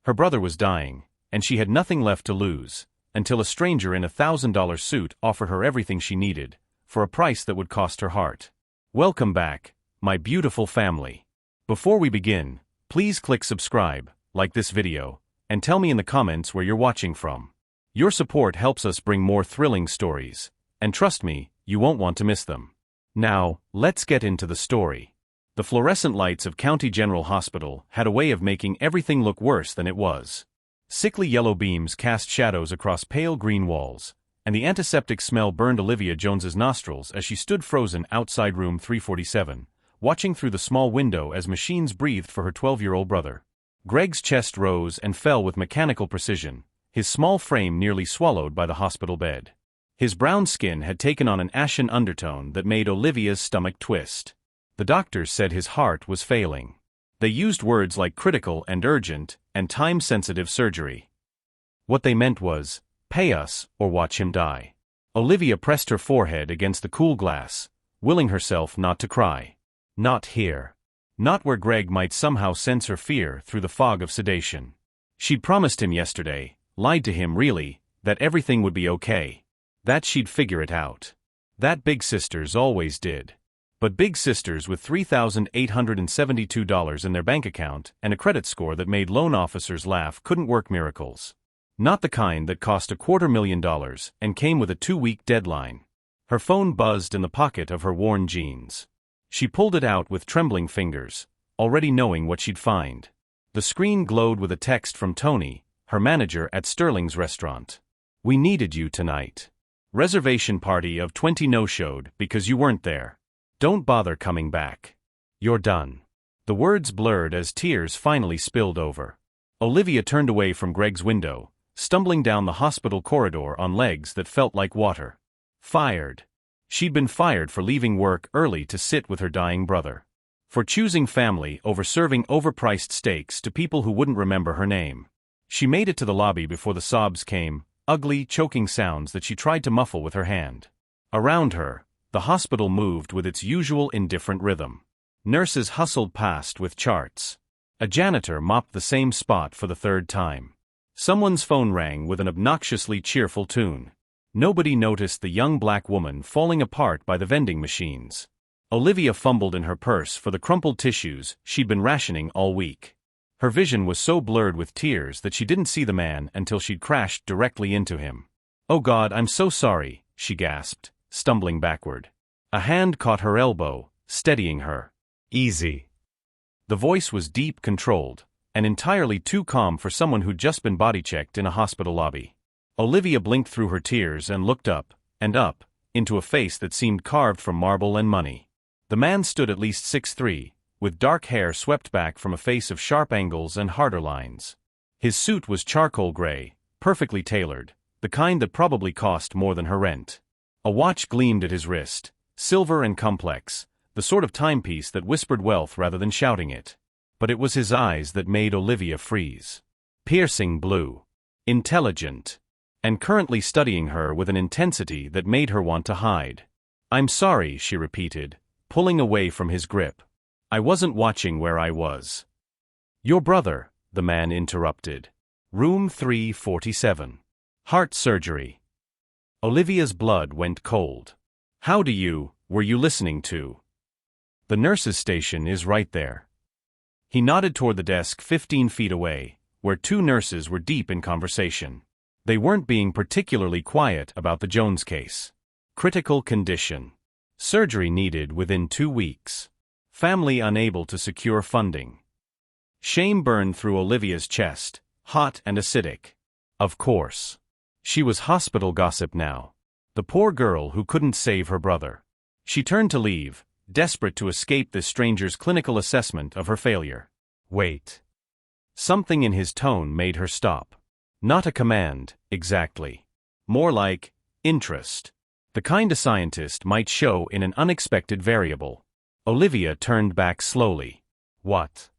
Her brother was dying, and she had nothing left to lose, until a stranger in a $1,000 suit offered her everything she needed, for a price that would cost her heart. Welcome back, my beautiful family. Before we begin, please click subscribe, like this video, and tell me in the comments where you're watching from. Your support helps us bring more thrilling stories, and trust me, you won't want to miss them. Now, let's get into the story. The fluorescent lights of County General Hospital had a way of making everything look worse than it was. Sickly yellow beams cast shadows across pale green walls, and the antiseptic smell burned Olivia Jones's nostrils as she stood frozen outside room 347, watching through the small window as machines breathed for her 12-year-old brother. Greg's chest rose and fell with mechanical precision, his small frame nearly swallowed by the hospital bed. His brown skin had taken on an ashen undertone that made Olivia's stomach twist. The doctors said his heart was failing. They used words like critical and urgent and time-sensitive surgery. What they meant was, pay us or watch him die. Olivia pressed her forehead against the cool glass, willing herself not to cry. Not here. Not where Greg might somehow sense her fear through the fog of sedation. She'd promised him yesterday, lied to him really, that everything would be okay. That she'd figure it out. That big sisters always did. But big sisters with $3,872 in their bank account and a credit score that made loan officers laugh couldn't work miracles. Not the kind that cost $250,000 and came with a 2-week deadline. Her phone buzzed in the pocket of her worn jeans. She pulled it out with trembling fingers, already knowing what she'd find. The screen glowed with a text from Tony, her manager at Sterling's restaurant. We needed you tonight. Reservation party of 20 no-showed because you weren't there. Don't bother coming back. You're done. The words blurred as tears finally spilled over. Olivia turned away from Greg's window, stumbling down the hospital corridor on legs that felt like water. Fired. She'd been fired for leaving work early to sit with her dying brother. For choosing family over serving overpriced steaks to people who wouldn't remember her name. She made it to the lobby before the sobs came, ugly, choking sounds that she tried to muffle with her hand. Around her, the hospital moved with its usual indifferent rhythm. Nurses hustled past with charts. A janitor mopped the same spot for the third time. Someone's phone rang with an obnoxiously cheerful tune. Nobody noticed the young black woman falling apart by the vending machines. Olivia fumbled in her purse for the crumpled tissues she'd been rationing all week. Her vision was so blurred with tears that she didn't see the man until she'd crashed directly into him. "Oh God, I'm so sorry," she gasped, stumbling backward. A hand caught her elbow, steadying her. "Easy." The voice was deep, controlled, and entirely too calm for someone who'd just been body-checked in a hospital lobby. Olivia blinked through her tears and looked up, into a face that seemed carved from marble and money. The man stood at least 6'3", with dark hair swept back from a face of sharp angles and harder lines. His suit was charcoal gray, perfectly tailored, the kind that probably cost more than her rent. A watch gleamed at his wrist, silver and complex, the sort of timepiece that whispered wealth rather than shouting it. But it was his eyes that made Olivia freeze. Piercing blue. Intelligent. And currently studying her with an intensity that made her want to hide. "I'm sorry," she repeated, pulling away from his grip. "I wasn't watching where I was." "Your brother," the man interrupted. "Room 347. Heart surgery." Olivia's blood went cold. Were you listening to? The nurse's station is right there." He nodded toward the desk 15 feet away, where 2 nurses were deep in conversation. They weren't being particularly quiet about the Jones case. Critical condition. Surgery needed within 2 weeks. Family unable to secure funding. Shame burned through Olivia's chest, hot and acidic. Of course. She was hospital gossip now. The poor girl who couldn't save her brother. She turned to leave, desperate to escape this stranger's clinical assessment of her failure. Wait. Something in his tone made her stop. Not a command, exactly. More like interest. The kind a scientist might show in an unexpected variable. Olivia turned back slowly. What?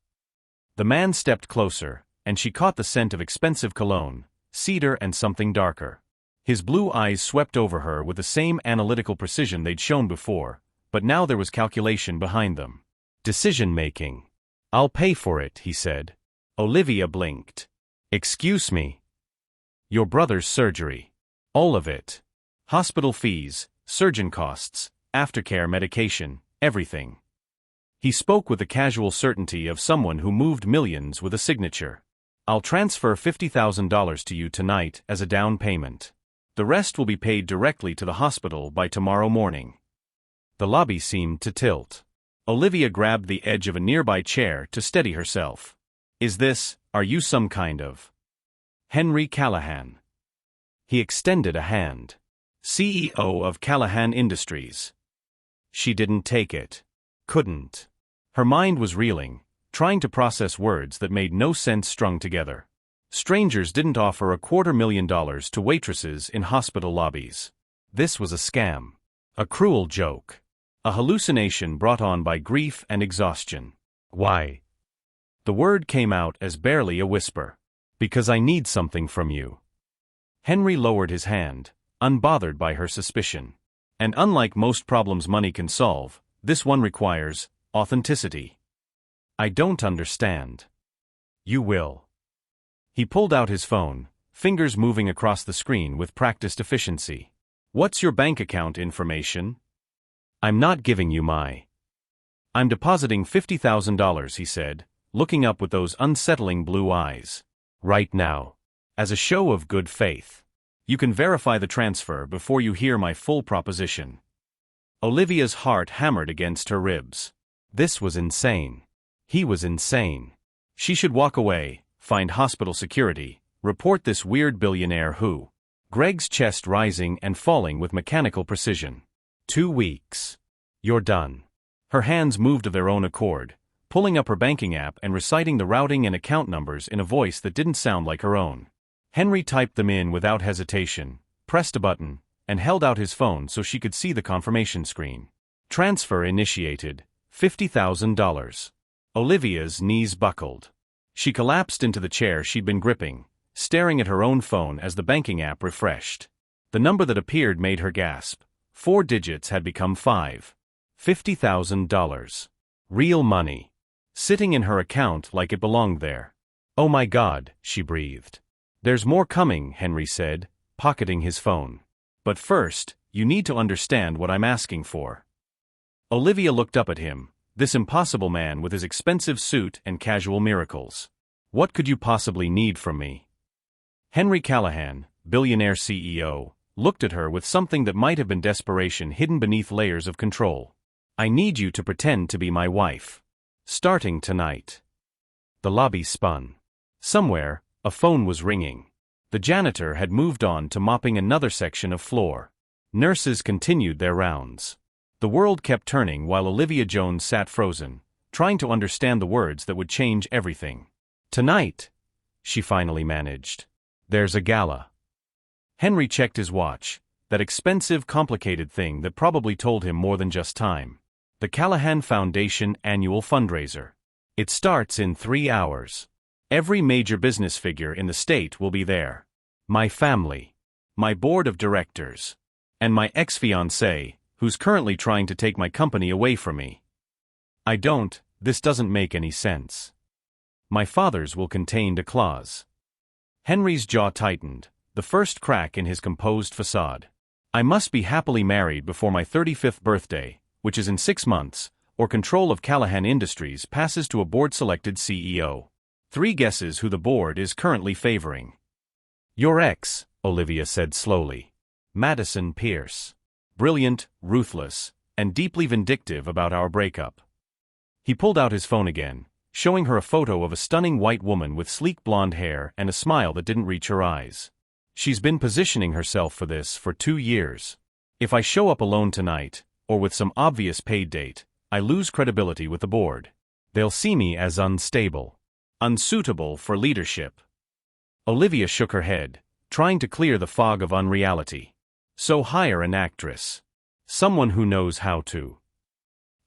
The man stepped closer, and she caught the scent of expensive cologne, cedar and something darker. His blue eyes swept over her with the same analytical precision they'd shown before, but now there was calculation behind them. Decision-making. "I'll pay for it," he said. Olivia blinked. Excuse me. Your brother's surgery. All of it. Hospital fees, surgeon costs, aftercare medication, everything. He spoke with the casual certainty of someone who moved millions with a signature. I'll transfer $50,000 to you tonight as a down payment. The rest will be paid directly to the hospital by tomorrow morning. The lobby seemed to tilt. Olivia grabbed the edge of a nearby chair to steady herself. Are you some kind of Henry Callahan? He extended a hand. CEO of Callahan Industries. She didn't take it. Couldn't. Her mind was reeling, trying to process words that made no sense strung together. Strangers didn't offer $250,000 to waitresses in hospital lobbies. This was a scam. A cruel joke. A hallucination brought on by grief and exhaustion. Why? The word came out as barely a whisper. Because I need something from you. Henry lowered his hand, unbothered by her suspicion. And unlike most problems money can solve, this one requires authenticity. I don't understand. You will. He pulled out his phone, fingers moving across the screen with practiced efficiency. What's your bank account information? I'm not giving you my. I'm depositing $50,000, he said, looking up with those unsettling blue eyes. Right now. As a show of good faith. You can verify the transfer before you hear my full proposition. Olivia's heart hammered against her ribs. This was insane. He was insane. She should walk away, find hospital security, report this weird billionaire who. Greg's chest rising and falling with mechanical precision. 2 weeks. You're done. Her hands moved of their own accord, pulling up her banking app and reciting the routing and account numbers in a voice that didn't sound like her own. Henry typed them in without hesitation, pressed a button, and held out his phone so she could see the confirmation screen. Transfer initiated. $50,000. Olivia's knees buckled. She collapsed into the chair she'd been gripping, staring at her own phone as the banking app refreshed. The number that appeared made her gasp. 4 digits had become 5. $50,000. Real money. Sitting in her account like it belonged there. Oh my God, she breathed. There's more coming, Henry said, pocketing his phone. But first, you need to understand what I'm asking for. Olivia looked up at him, this impossible man with his expensive suit and casual miracles. What could you possibly need from me? Henry Callahan, Billionaire CEO, looked at her with something that might have been desperation hidden beneath layers of control. I need you to pretend to be my wife. Starting tonight. The lobby spun. Somewhere, a phone was ringing. The janitor had moved on to mopping another section of floor. Nurses continued their rounds. The world kept turning while Olivia Jones sat frozen, trying to understand the words that would change everything. Tonight, she finally managed. There's a gala. Henry checked his watch, that expensive, complicated thing that probably told him more than just time. The Callahan Foundation annual fundraiser. It starts in 3 hours. Every major business figure in the state will be there. My family. My board of directors. And my ex-fiancée, who's currently trying to take my company away from me. This doesn't make any sense. My father's will contain a clause. Henry's jaw tightened, the first crack in his composed facade. I must be happily married before my 35th birthday, which is in 6 months, or control of Callahan Industries passes to a board-selected CEO. 3 guesses who the board is currently favoring. Your ex, Olivia said slowly. Madison Pierce. Brilliant, ruthless, and deeply vindictive about our breakup. He pulled out his phone again, showing her a photo of a stunning white woman with sleek blonde hair and a smile that didn't reach her eyes. She's been positioning herself for this for 2 years. If I show up alone tonight, or with some obvious paid date, I lose credibility with the board. They'll see me as unstable. Unsuitable for leadership. Olivia shook her head, trying to clear the fog of unreality. So hire an actress. Someone who knows how to.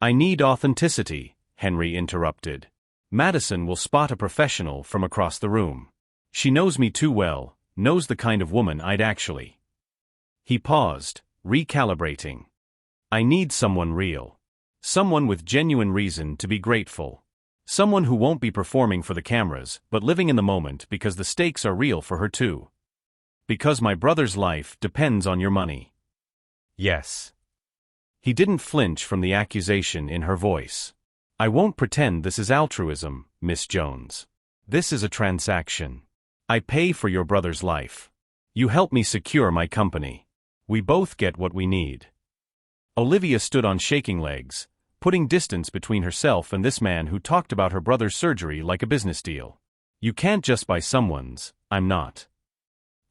I need authenticity, Henry interrupted. Madison will spot a professional from across the room. She knows me too well, knows the kind of woman I'd actually. He paused, recalibrating. I need someone real. Someone with genuine reason to be grateful. Someone who won't be performing for the cameras, but living in the moment because the stakes are real for her too. Because my brother's life depends on your money. Yes. He didn't flinch from the accusation in her voice. I won't pretend this is altruism, Miss Jones. This is a transaction. I pay for your brother's life. You help me secure my company. We both get what we need. Olivia stood on shaking legs, putting distance between herself and this man who talked about her brother's surgery like a business deal. You can't just buy someone's, I'm not.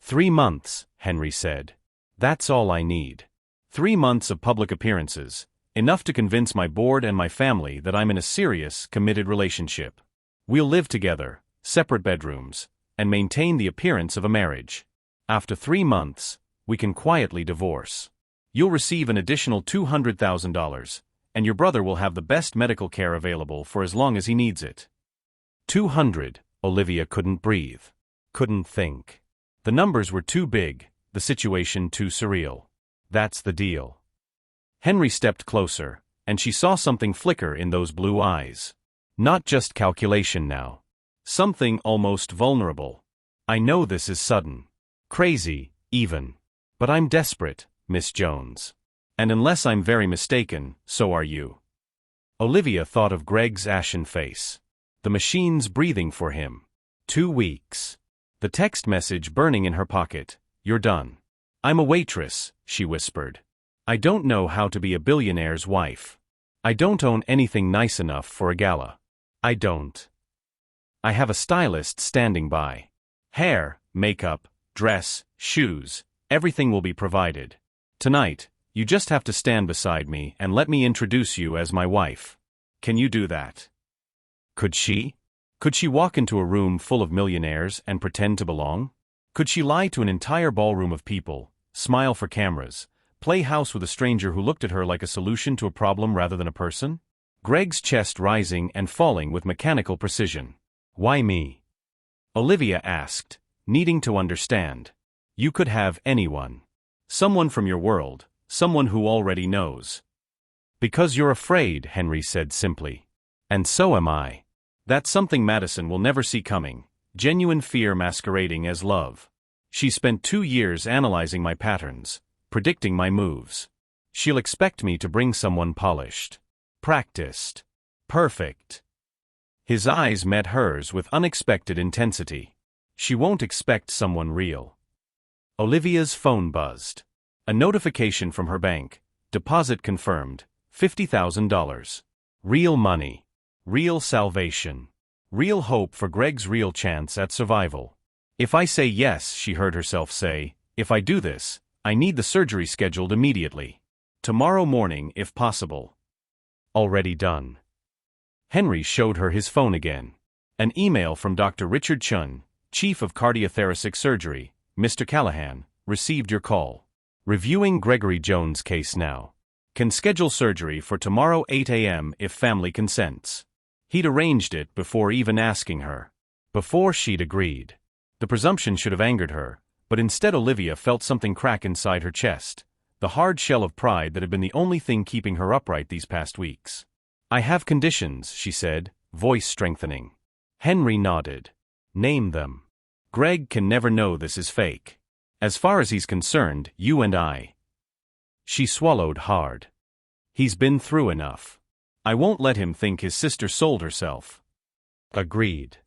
3 months, Henry said. That's all I need. 3 months of public appearances, enough to convince my board and my family that I'm in a serious, committed relationship. We'll live together, separate bedrooms, and maintain the appearance of a marriage. After 3 months, we can quietly divorce. You'll receive an additional $200,000, and your brother will have the best medical care available for as long as he needs it. 200, Olivia couldn't breathe. Couldn't think. The numbers were too big, the situation too surreal. That's the deal. Henry stepped closer, and she saw something flicker in those blue eyes. Not just calculation now. Something almost vulnerable. I know this is sudden. Crazy, even. But I'm desperate, Miss Jones. And unless I'm very mistaken, so are you. Olivia thought of Greg's ashen face. The machines breathing for him. 2 weeks. The text message burning in her pocket. You're done. I'm a waitress, she whispered. I don't know how to be a billionaire's wife. I don't own anything nice enough for a gala. I don't. I have a stylist standing by. Hair, makeup, dress, shoes, everything will be provided. Tonight, you just have to stand beside me and let me introduce you as my wife. Can you do that? Could she? Could she walk into a room full of millionaires and pretend to belong? Could she lie to an entire ballroom of people, smile for cameras, play house with a stranger who looked at her like a solution to a problem rather than a person? Greg's chest rising and falling with mechanical precision. Why me? Olivia asked, needing to understand. You could have anyone. Someone from your world, someone who already knows. Because you're afraid, Henry said simply. And so am I. That's something Madison will never see coming. Genuine fear masquerading as love. She spent 2 years analyzing my patterns, predicting my moves. She'll expect me to bring someone polished, practiced, perfect. His eyes met hers with unexpected intensity. She won't expect someone real. Olivia's phone buzzed. A notification from her bank. Deposit confirmed. $50,000. Real money. Real salvation. Real hope for Greg's real chance at survival. If I say yes, she heard herself say, if I do this, I need the surgery scheduled immediately. Tomorrow morning, if possible. Already done. Henry showed her his phone again. An email from Dr. Richard Chun, Chief of Cardiothoracic Surgery. Mr. Callahan, received your call. Reviewing Gregory Jones' case now. Can schedule surgery for tomorrow 8 a.m. if family consents. He'd arranged it before even asking her. Before she'd agreed. The presumption should have angered her, but instead Olivia felt something crack inside her chest, the hard shell of pride that had been the only thing keeping her upright these past weeks. I have conditions, she said, voice strengthening. Henry nodded. Name them. Greg can never know this is fake. As far as he's concerned, you and I. She swallowed hard. He's been through enough. I won't let him think his sister sold herself. Agreed.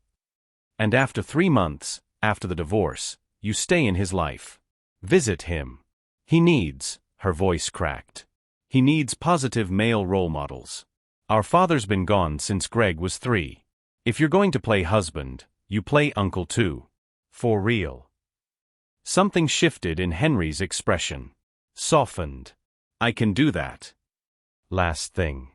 And after 3 months, after the divorce, you stay in his life. Visit him. He needs, her voice cracked. He needs positive male role models. Our father's been gone since Greg was 3. If you're going to play husband, you play uncle too. For real. Something shifted in Henry's expression. Softened. I can do that. Last thing.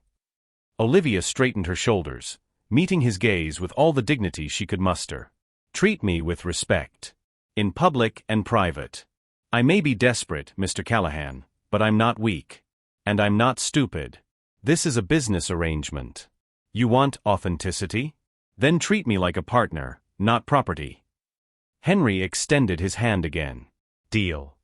Olivia straightened her shoulders, meeting his gaze with all the dignity she could muster. Treat me with respect. In public and private. I may be desperate, Mr. Callahan, but I'm not weak. And I'm not stupid. This is a business arrangement. You want authenticity? Then treat me like a partner, not property. Henry extended his hand again. Deal.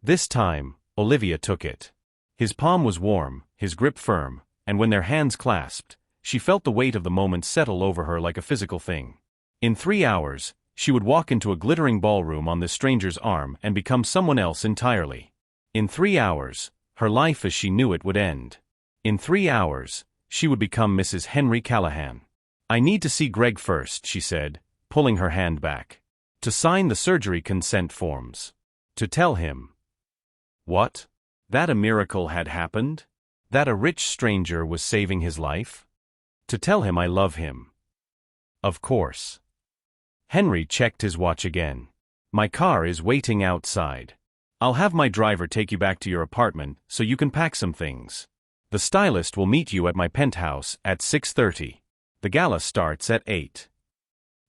This time, Olivia took it. His palm was warm, his grip firm, and when their hands clasped, she felt the weight of the moment settle over her like a physical thing. In 3 hours, she would walk into a glittering ballroom on this stranger's arm and become someone else entirely. In 3 hours, her life as she knew it would end. In 3 hours, she would become Mrs. Henry Callahan. "I need to see Greg first," she said, pulling her hand back. "To sign the surgery consent forms. To tell him." What? That a miracle had happened? That a rich stranger was saving his life? To tell him I love him. Of course. Henry checked his watch again. "My car is waiting outside. I'll have my driver take you back to your apartment so you can pack some things. The stylist will meet you at my penthouse at 6:30. The gala starts at 8.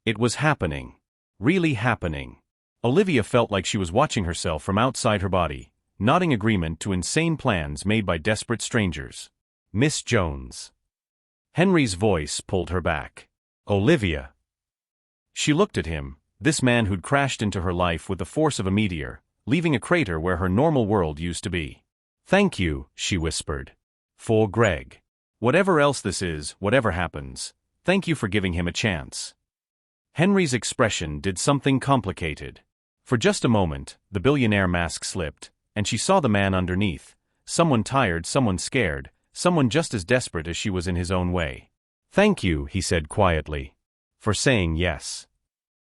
It was happening. Really happening. Olivia felt like she was watching herself from outside her body, nodding agreement to insane plans made by desperate strangers. "Miss Jones." Henry's voice pulled her back. "Olivia." She looked at him, this man who'd crashed into her life with the force of a meteor, leaving a crater where her normal world used to be. "Thank you," she whispered. "For Greg. Whatever else this is, whatever happens, thank you for giving him a chance." Henry's expression did something complicated. For just a moment, the billionaire mask slipped, and she saw the man underneath, someone tired, someone scared, someone just as desperate as she was in his own way. "Thank you," he said quietly, "for saying yes."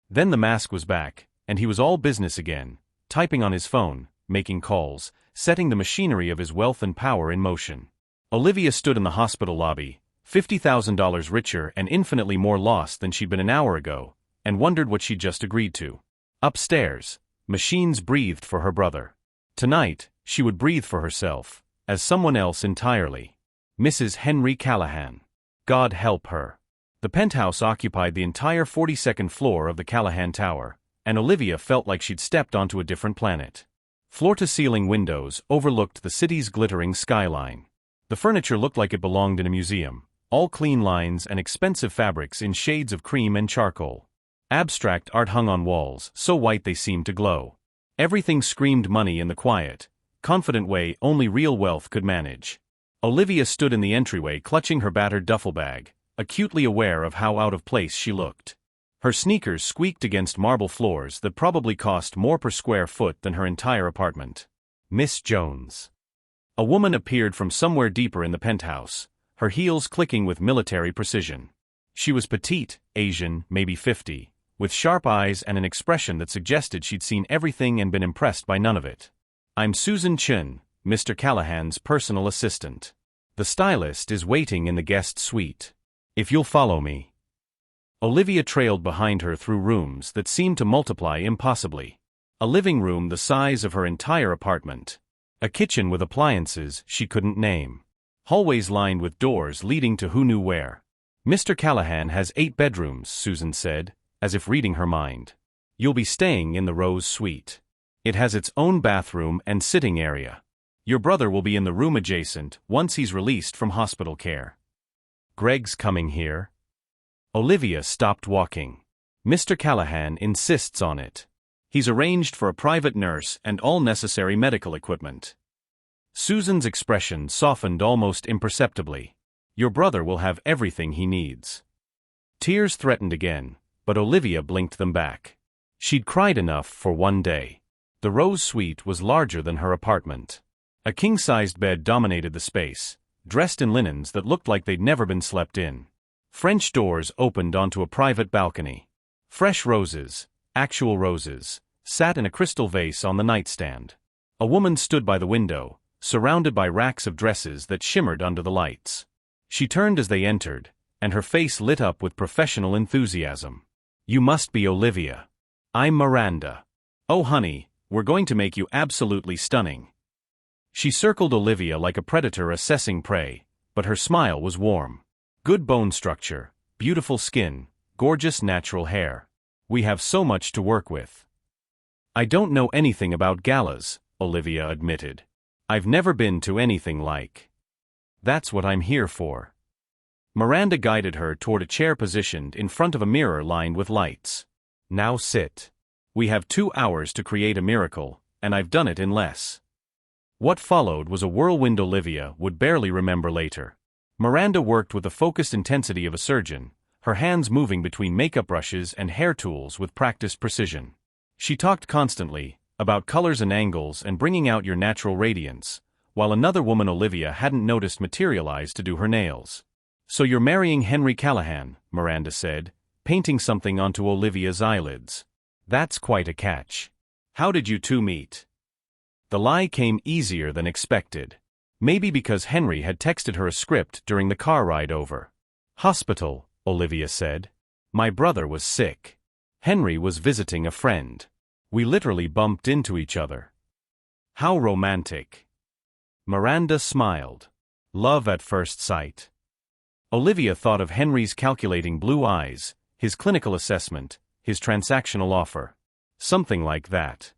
Then the mask was back, and he was all business again, typing on his phone, making calls, setting the machinery of his wealth and power in motion. Olivia stood in the hospital lobby, $50,000 richer and infinitely more lost than she'd been an hour ago, and wondered what she'd just agreed to. Upstairs, machines breathed for her brother. Tonight, she would breathe for herself, as someone else entirely. Mrs. Henry Callahan. God help her. The penthouse occupied the entire 42nd floor of the Callahan Tower, and Olivia felt like she'd stepped onto a different planet. Floor-to-ceiling windows overlooked the city's glittering skyline. The furniture looked like it belonged in a museum, all clean lines and expensive fabrics in shades of cream and charcoal. Abstract art hung on walls, so white they seemed to glow. Everything screamed money in the quiet, confident way only real wealth could manage. Olivia stood in the entryway clutching her battered duffel bag, acutely aware of how out of place she looked. Her sneakers squeaked against marble floors that probably cost more per square foot than her entire apartment. Miss Jones. A woman appeared from somewhere deeper in the penthouse, her heels clicking with military precision. She was petite, Asian, maybe 50, with sharp eyes and an expression that suggested she'd seen everything and been impressed by none of it. "I'm Susan Chun, Mr. Callahan's personal assistant. The stylist is waiting in the guest suite. If you'll follow me." Olivia trailed behind her through rooms that seemed to multiply impossibly. A living room the size of her entire apartment. A kitchen with appliances she couldn't name. Hallways lined with doors leading to who knew where. "Mr. Callahan has 8 bedrooms," Susan said, as if reading her mind. "You'll be staying in the Rose Suite. It has its own bathroom and sitting area. Your brother will be in the room adjacent once he's released from hospital care." "Greg's coming here?" Olivia stopped walking. "Mr. Callahan insists on it. He's arranged for a private nurse and all necessary medical equipment." Susan's expression softened almost imperceptibly. "Your brother will have everything he needs." Tears threatened again, but Olivia blinked them back. She'd cried enough for one day. The Rose Suite was larger than her apartment. A king-sized bed dominated the space, dressed in linens that looked like they'd never been slept in. French doors opened onto a private balcony. Fresh roses, actual roses, sat in a crystal vase on the nightstand. A woman stood by the window, surrounded by racks of dresses that shimmered under the lights. She turned as they entered, and her face lit up with professional enthusiasm. "You must be Olivia. I'm Miranda. Oh honey, we're going to make you absolutely stunning." She circled Olivia like a predator assessing prey, but her smile was warm. "Good bone structure, beautiful skin, gorgeous natural hair. We have so much to work with." "I don't know anything about galas," Olivia admitted. "I've never been to anything like." "That's what I'm here for." Miranda guided her toward a chair positioned in front of a mirror lined with lights. "Now sit. We have 2 hours to create a miracle, and I've done it in less." What followed was a whirlwind Olivia would barely remember later. Miranda worked with the focused intensity of a surgeon, her hands moving between makeup brushes and hair tools with practiced precision. She talked constantly, about colors and angles and bringing out your natural radiance, while another woman Olivia hadn't noticed materialize to do her nails. "So you're marrying Henry Callahan," Miranda said, painting something onto Olivia's eyelids. "That's quite a catch. How did you two meet?" The lie came easier than expected. Maybe because Henry had texted her a script during the car ride over. "Hospital," Olivia said. "My brother was sick. Henry was visiting a friend. We literally bumped into each other." "How romantic." Miranda smiled. Love at first sight. Olivia thought of Henry's calculating blue eyes, his clinical assessment, his transactional offer. Something like that.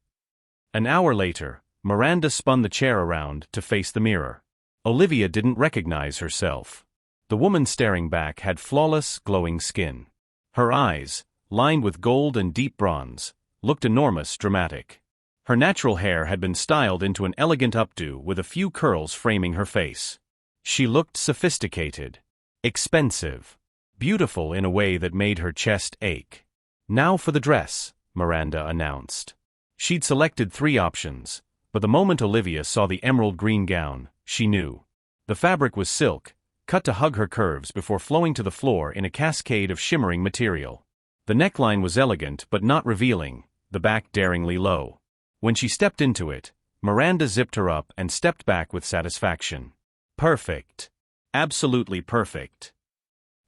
An hour later, Miranda spun the chair around to face the mirror. Olivia didn't recognize herself. The woman staring back had flawless, glowing skin. Her eyes, lined with gold and deep bronze, looked enormous, dramatic. Her natural hair had been styled into an elegant updo with a few curls framing her face. She looked sophisticated, expensive, beautiful in a way that made her chest ache. "Now for the dress," Miranda announced. She'd selected 3 options, but the moment Olivia saw the emerald green gown, she knew. The fabric was silk, cut to hug her curves before flowing to the floor in a cascade of shimmering material. The neckline was elegant but not revealing, the back daringly low. When she stepped into it, Miranda zipped her up and stepped back with satisfaction. Perfect. Absolutely perfect.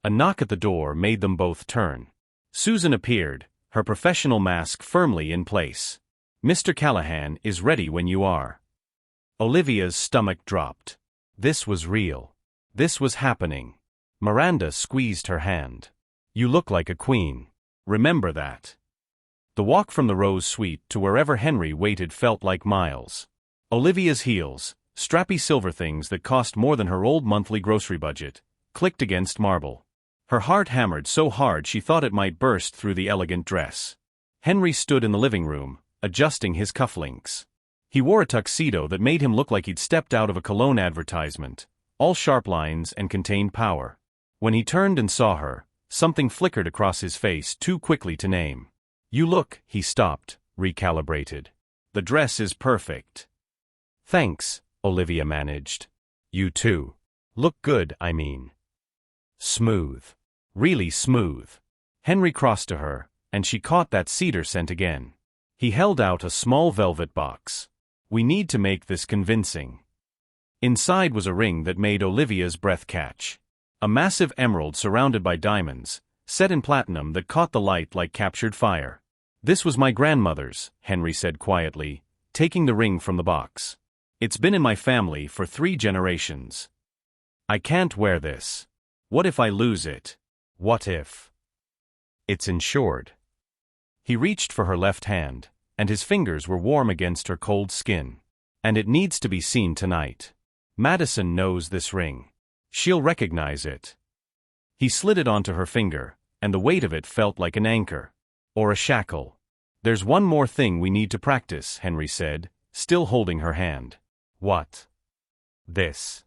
A knock at the door made them both turn. Susan appeared, her professional mask firmly in place. "Mr. Callahan is ready when you are." Olivia's stomach dropped. This was real. This was happening. Miranda squeezed her hand. "You look like a queen. Remember that." The walk from the Rose Suite to wherever Henry waited felt like miles. Olivia's heels, strappy silver things that cost more than her old monthly grocery budget, clicked against marble. Her heart hammered so hard she thought it might burst through the elegant dress. Henry stood in the living room, adjusting his cufflinks. He wore a tuxedo that made him look like he'd stepped out of a cologne advertisement, all sharp lines and contained power. When he turned and saw her, something flickered across his face too quickly to name. "You look," he stopped, recalibrated. "The dress is perfect." "Thanks," Olivia managed. "You too. Look good, I mean." Smooth. Really smooth. Henry crossed to her, and she caught that cedar scent again. He held out a small velvet box. "We need to make this convincing." Inside was a ring that made Olivia's breath catch. A massive emerald surrounded by diamonds, set in platinum that caught the light like captured fire. "This was my grandmother's," Henry said quietly, taking the ring from the box. "It's been in my family for 3 generations. I can't wear this. What if I lose it? What if? It's insured." He reached for her left hand, and his fingers were warm against her cold skin. "And it needs to be seen tonight. Madison knows this ring. She'll recognize it." He slid it onto her finger, and the weight of it felt like an anchor. Or a shackle. "There's one more thing we need to practice," Henry said, still holding her hand. "What?" "This."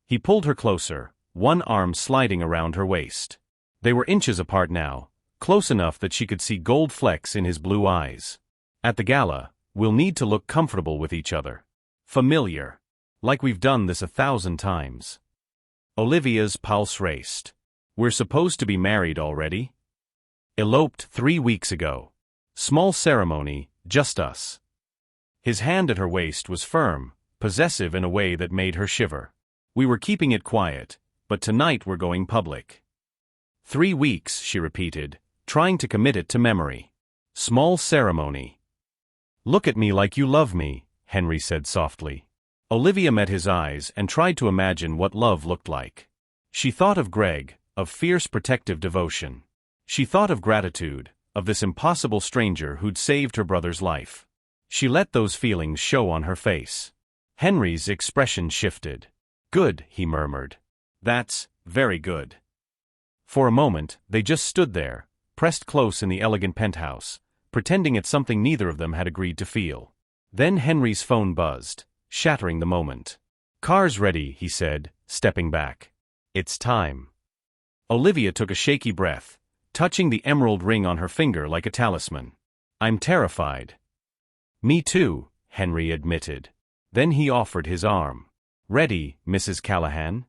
He pulled her closer, one arm sliding around her waist. They were inches apart now, close enough that she could see gold flecks in his blue eyes. "At the gala, we'll need to look comfortable with each other. Familiar. Like we've done this 1,000 times." Olivia's pulse raced. "We're supposed to be married already?" "Eloped 3 weeks ago. Small ceremony, just us." His hand at her waist was firm, possessive in a way that made her shiver. "We were keeping it quiet, but tonight we're going public." 3 weeks, she repeated, trying to commit it to memory. "Small ceremony." "Look at me like you love me," Henry said softly. Olivia met his eyes and tried to imagine what love looked like. She thought of Greg, of fierce protective devotion. She thought of gratitude, of this impossible stranger who'd saved her brother's life. She let those feelings show on her face. Henry's expression shifted. "Good," he murmured. "That's very good." For a moment, they just stood there, pressed close in the elegant penthouse, pretending it's something neither of them had agreed to feel. Then Henry's phone buzzed, shattering the moment. "Car's ready," he said, stepping back. It's time. Olivia took a shaky breath, touching the emerald ring on her finger like a talisman. I'm terrified. Me too, Henry admitted. Then he offered his arm. Ready, Mrs. Callahan?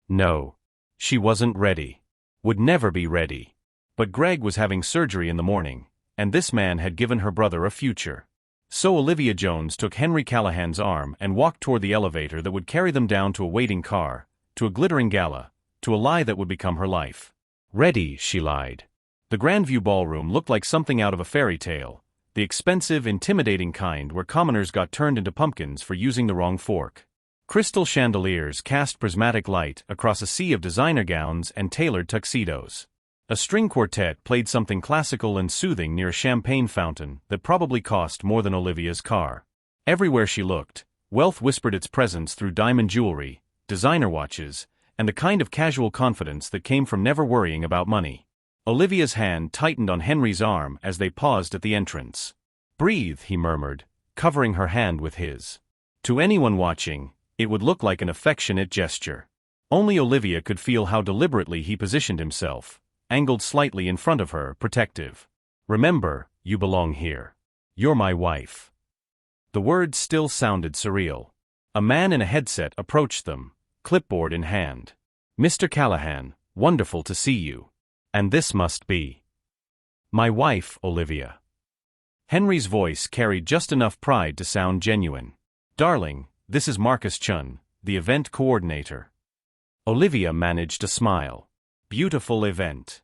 No. She wasn't ready. Would never be ready. But Greg was having surgery in the morning, and this man had given her brother a future. So Olivia Jones took Henry Callahan's arm and walked toward the elevator that would carry them down to a waiting car, to a glittering gala, to a lie that would become her life. Ready, she lied. The Grandview Ballroom looked like something out of a fairy tale, the expensive, intimidating kind where commoners got turned into pumpkins for using the wrong fork. Crystal chandeliers cast prismatic light across a sea of designer gowns and tailored tuxedos. A string quartet played something classical and soothing near a champagne fountain that probably cost more than Olivia's car. Everywhere she looked, wealth whispered its presence through diamond jewelry, designer watches, and the kind of casual confidence that came from never worrying about money. Olivia's hand tightened on Henry's arm as they paused at the entrance. Breathe, he murmured, covering her hand with his. To anyone watching, it would look like an affectionate gesture. Only Olivia could feel how deliberately he positioned himself, angled slightly in front of her, protective. Remember, you belong here. You're my wife. The words still sounded surreal. A man in a headset approached them, clipboard in hand. Mr. Callahan, wonderful to see you. And this must be my wife, Olivia. Henry's voice carried just enough pride to sound genuine. Darling, this is Marcus Chun, the event coordinator. Olivia managed a smile. Beautiful event.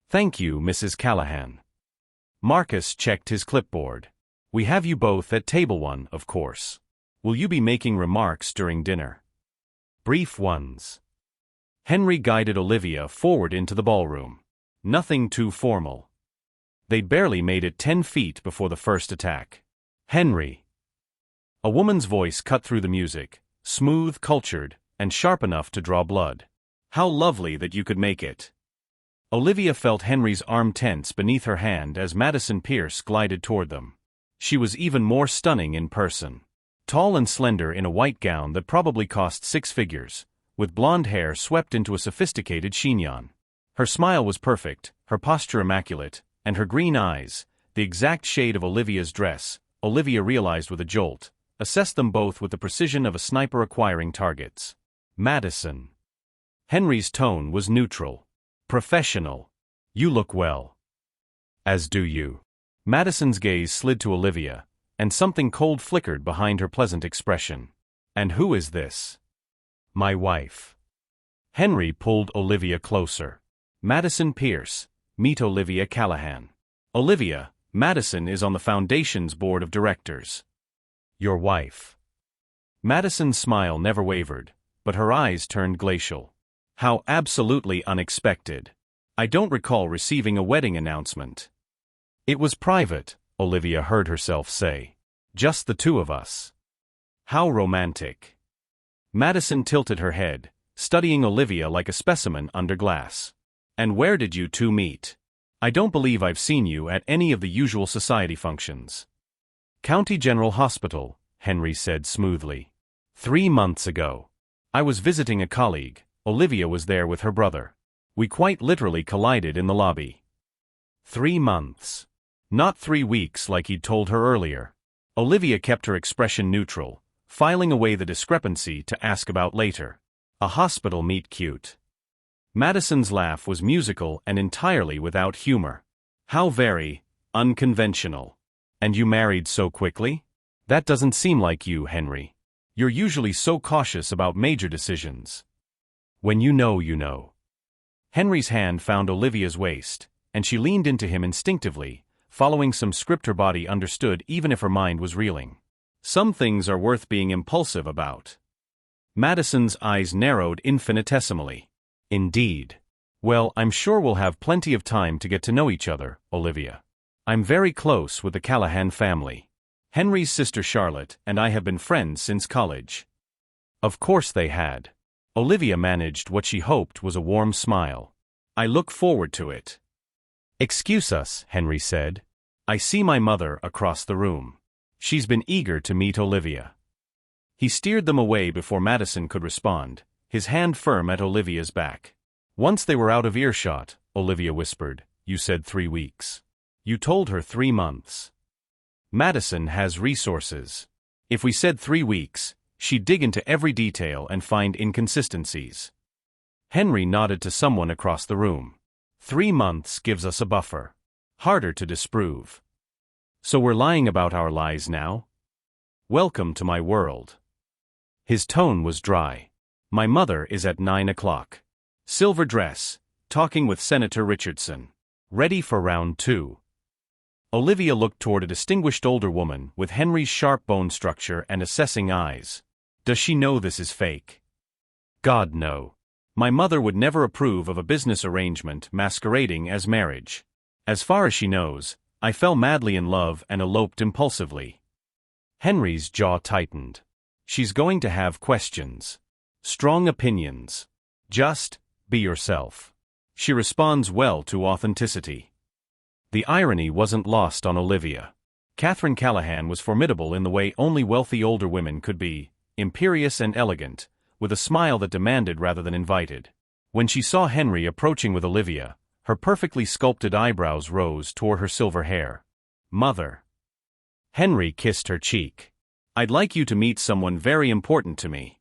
Thank you, Mrs. Callahan. Marcus checked his clipboard. We have you both at table 1, of course. Will you be making remarks during dinner? Brief ones. Henry guided Olivia forward into the ballroom. Nothing too formal. They'd barely made it 10 feet before the first attack. Henry. A woman's voice cut through the music, smooth, cultured, and sharp enough to draw blood. How lovely that you could make it. Olivia felt Henry's arm tense beneath her hand as Madison Pierce glided toward them. She was even more stunning in person. Tall and slender in a white gown that probably cost 6 figures, with blonde hair swept into a sophisticated chignon. Her smile was perfect, her posture immaculate, and her green eyes, the exact shade of Olivia's dress, Olivia realized with a jolt, assessed them both with the precision of a sniper acquiring targets. Madison. Henry's tone was neutral. Professional. You look well. As do you. Madison's gaze slid to Olivia, and something cold flickered behind her pleasant expression. And who is this? My wife. Henry pulled Olivia closer. Madison Pierce, meet Olivia Callahan. Olivia, Madison is on the Foundation's board of directors. Your wife. Madison's smile never wavered, but her eyes turned glacial. How absolutely unexpected. I don't recall receiving a wedding announcement. It was private, Olivia heard herself say. Just the two of us. How romantic. Madison tilted her head, studying Olivia like a specimen under glass. And where did you two meet? I don't believe I've seen you at any of the usual society functions. County General Hospital, Henry said smoothly. 3 months ago. I was visiting a colleague. Olivia was there with her brother. We quite literally collided in the lobby. 3 months. Not 3 weeks like he'd told her earlier. Olivia kept her expression neutral, filing away the discrepancy to ask about later. A hospital meet cute. Madison's laugh was musical and entirely without humor. How very unconventional. And you married so quickly? That doesn't seem like you, Henry. You're usually so cautious about major decisions. When you know, you know. Henry's hand found Olivia's waist, and she leaned into him instinctively, following some script her body understood even if her mind was reeling. Some things are worth being impulsive about. Madison's eyes narrowed infinitesimally. Indeed. Well, I'm sure we'll have plenty of time to get to know each other, Olivia. I'm very close with the Callahan family. Henry's sister Charlotte and I have been friends since college. Of course they had. Olivia managed what she hoped was a warm smile. I look forward to it. Excuse us, Henry said. I see my mother across the room. She's been eager to meet Olivia. He steered them away before Madison could respond, his hand firm at Olivia's back. Once they were out of earshot, Olivia whispered, "You said 3 weeks. You told her 3 months. Madison has resources. If we said 3 weeks, she'd dig into every detail and find inconsistencies." Henry nodded to someone across the room. 3 months gives us a buffer. Harder to disprove. So we're lying about our lies now? Welcome to my world. His tone was dry. My mother is at 9 o'clock. Silver dress, talking with Senator Richardson. Ready for round 2. Olivia looked toward a distinguished older woman with Henry's sharp bone structure and assessing eyes. Does she know this is fake? God, no. My mother would never approve of a business arrangement masquerading as marriage. As far as she knows, I fell madly in love and eloped impulsively. Henry's jaw tightened. She's going to have questions. Strong opinions. Just be yourself. She responds well to authenticity. The irony wasn't lost on Olivia. Catherine Callahan was formidable in the way only wealthy older women could be, imperious and elegant, with a smile that demanded rather than invited. When she saw Henry approaching with Olivia, her perfectly sculpted eyebrows rose toward her silver hair. Mother. Henry kissed her cheek. I'd like you to meet someone very important to me.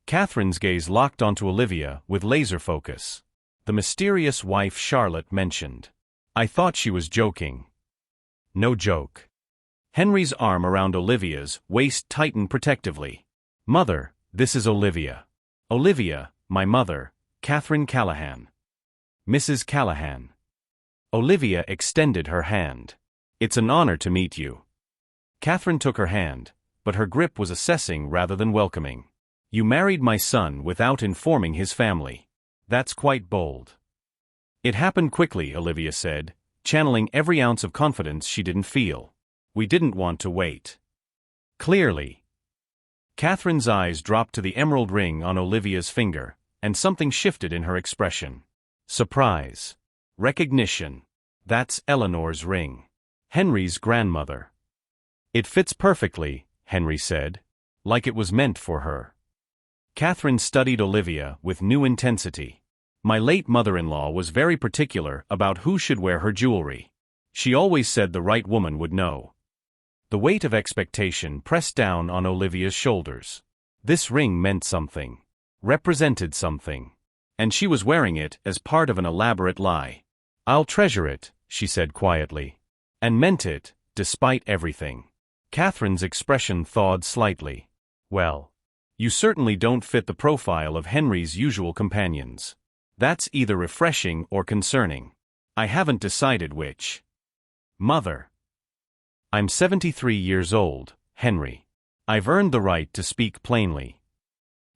Catherine's gaze locked onto Olivia with laser focus. The mysterious wife Charlotte mentioned. I thought she was joking. No joke. Henry's arm around Olivia's waist tightened protectively. Mother, this is Olivia. Olivia, my mother, Catherine Callahan. Mrs. Callahan. Olivia extended her hand. It's an honor to meet you. Catherine took her hand, but her grip was assessing rather than welcoming. You married my son without informing his family. That's quite bold. It happened quickly, Olivia said, channeling every ounce of confidence she didn't feel. We didn't want to wait. Clearly. Catherine's eyes dropped to the emerald ring on Olivia's finger, and something shifted in her expression. Surprise. Recognition. That's Eleanor's ring. Henry's grandmother. It fits perfectly, Henry said, like it was meant for her. Catherine studied Olivia with new intensity. My late mother-in-law was very particular about who should wear her jewelry. She always said the right woman would know. The weight of expectation pressed down on Olivia's shoulders. This ring meant something. Represented something. And she was wearing it as part of an elaborate lie. I'll treasure it, she said quietly. And meant it, despite everything. Catherine's expression thawed slightly. Well, you certainly don't fit the profile of Henry's usual companions. That's either refreshing or concerning. I haven't decided which. Mother. I'm 73 years old, Henry. I've earned the right to speak plainly.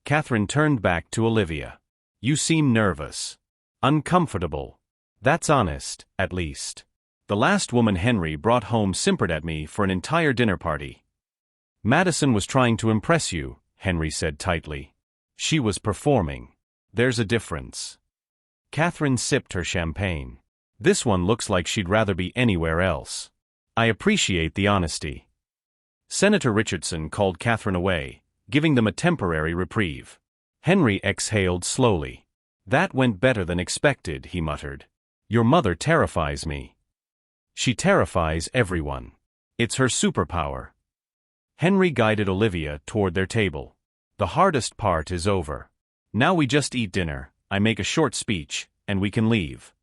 Catherine turned back to Olivia. You seem nervous. Uncomfortable. That's honest, at least. The last woman Henry brought home simpered at me for an entire dinner party. Madison was trying to impress you, Henry said tightly. She was performing. There's a difference. Catherine sipped her champagne. This one looks like she'd rather be anywhere else. I appreciate the honesty. Senator Richardson called Catherine away, giving them a temporary reprieve. Henry exhaled slowly. That went better than expected, he muttered. Your mother terrifies me. She terrifies everyone. It's her superpower. Henry guided Olivia toward their table. The hardest part is over. Now we just eat dinner, I make a short speech, and we can leave.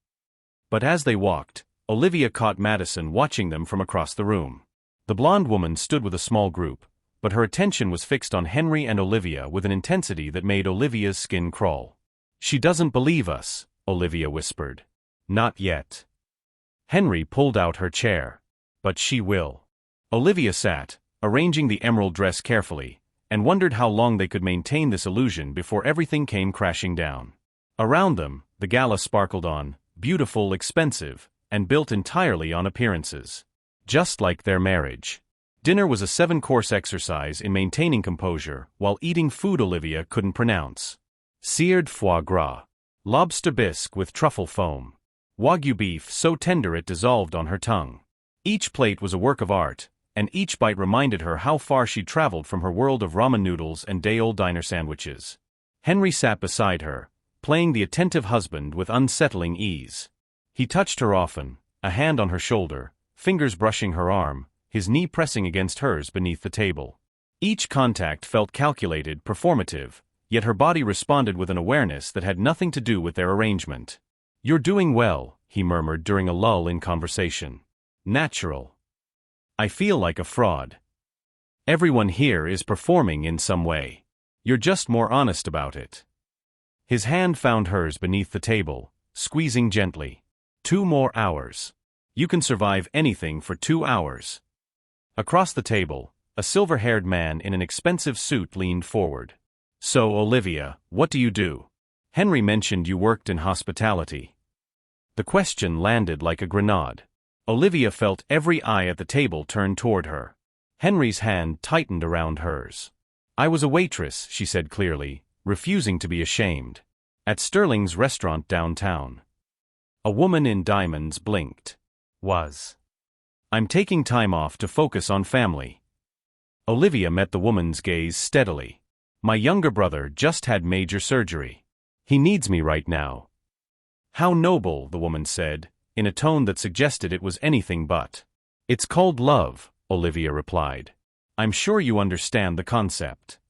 But as they walked, Olivia caught Madison watching them from across the room. The blonde woman stood with a small group, but her attention was fixed on Henry and Olivia with an intensity that made Olivia's skin crawl. She doesn't believe us, Olivia whispered. Not yet. Henry pulled out her chair. But she will. Olivia sat, arranging the emerald dress carefully, and wondered how long they could maintain this illusion before everything came crashing down. Around them, the gala sparkled on, beautiful, expensive, and built entirely on appearances. Just like their marriage. Dinner was a 7-course exercise in maintaining composure while eating food Olivia couldn't pronounce. Seared foie gras. Lobster bisque with truffle foam. Wagyu beef so tender it dissolved on her tongue. Each plate was a work of art, and each bite reminded her how far she'd traveled from her world of ramen noodles and day-old diner sandwiches. Henry sat beside her, playing the attentive husband with unsettling ease. He touched her often, a hand on her shoulder, fingers brushing her arm, his knee pressing against hers beneath the table. Each contact felt calculated, performative, yet her body responded with an awareness that had nothing to do with their arrangement. "You're doing well," he murmured during a lull in conversation. "Natural. I feel like a fraud. Everyone here is performing in some way. You're just more honest about it." His hand found hers beneath the table, squeezing gently. 2 more hours. You can survive anything for 2 hours. Across the table, a silver-haired man in an expensive suit leaned forward. "So, Olivia, what do you do? Henry mentioned you worked in hospitality." The question landed like a grenade. Olivia felt every eye at the table turn toward her. Henry's hand tightened around hers. "I was a waitress," she said clearly, refusing to be ashamed. "At Sterling's restaurant downtown." A woman in diamonds blinked. "I'm taking time off to focus on family." Olivia met the woman's gaze steadily. "My younger brother just had major surgery. He needs me right now." "How noble," the woman said, in a tone that suggested it was anything but. "It's called love," Olivia replied. "I'm sure you understand the concept."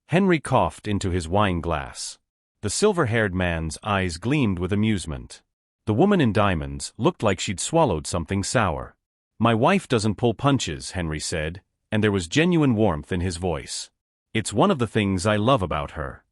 Henry coughed into his wine glass. The silver-haired man's eyes gleamed with amusement. The woman in diamonds looked like she'd swallowed something sour. "My wife doesn't pull punches," Henry said, and there was genuine warmth in his voice. "It's one of the things I love about her."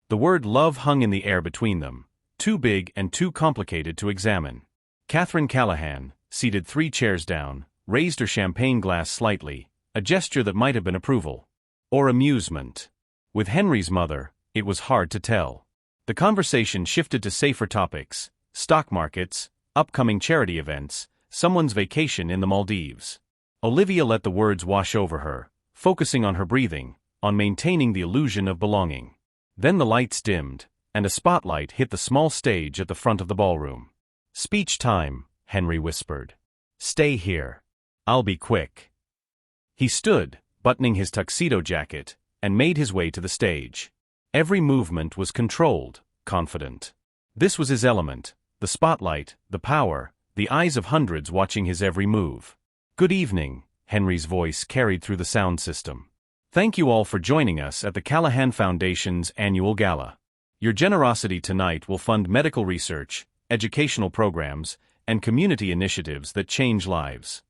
The word love hung in the air between them, too big and too complicated to examine. Catherine Callahan, seated 3 chairs down, raised her champagne glass slightly, a gesture that might have been approval. Or amusement. With Henry's mother, it was hard to tell. The conversation shifted to safer topics: stock markets, upcoming charity events, someone's vacation in the Maldives. Olivia let the words wash over her, focusing on her breathing, on maintaining the illusion of belonging. Then the lights dimmed, and a spotlight hit the small stage at the front of the ballroom. "Speech time," Henry whispered. "Stay here. I'll be quick." He stood, buttoning his tuxedo jacket, and made his way to the stage. Every movement was controlled, confident. This was his element: the spotlight, the power, the eyes of hundreds watching his every move. "Good evening," Henry's voice carried through the sound system. "Thank you all for joining us at the Callahan Foundation's annual gala. Your generosity tonight will fund medical research, educational programs, and community initiatives that change lives."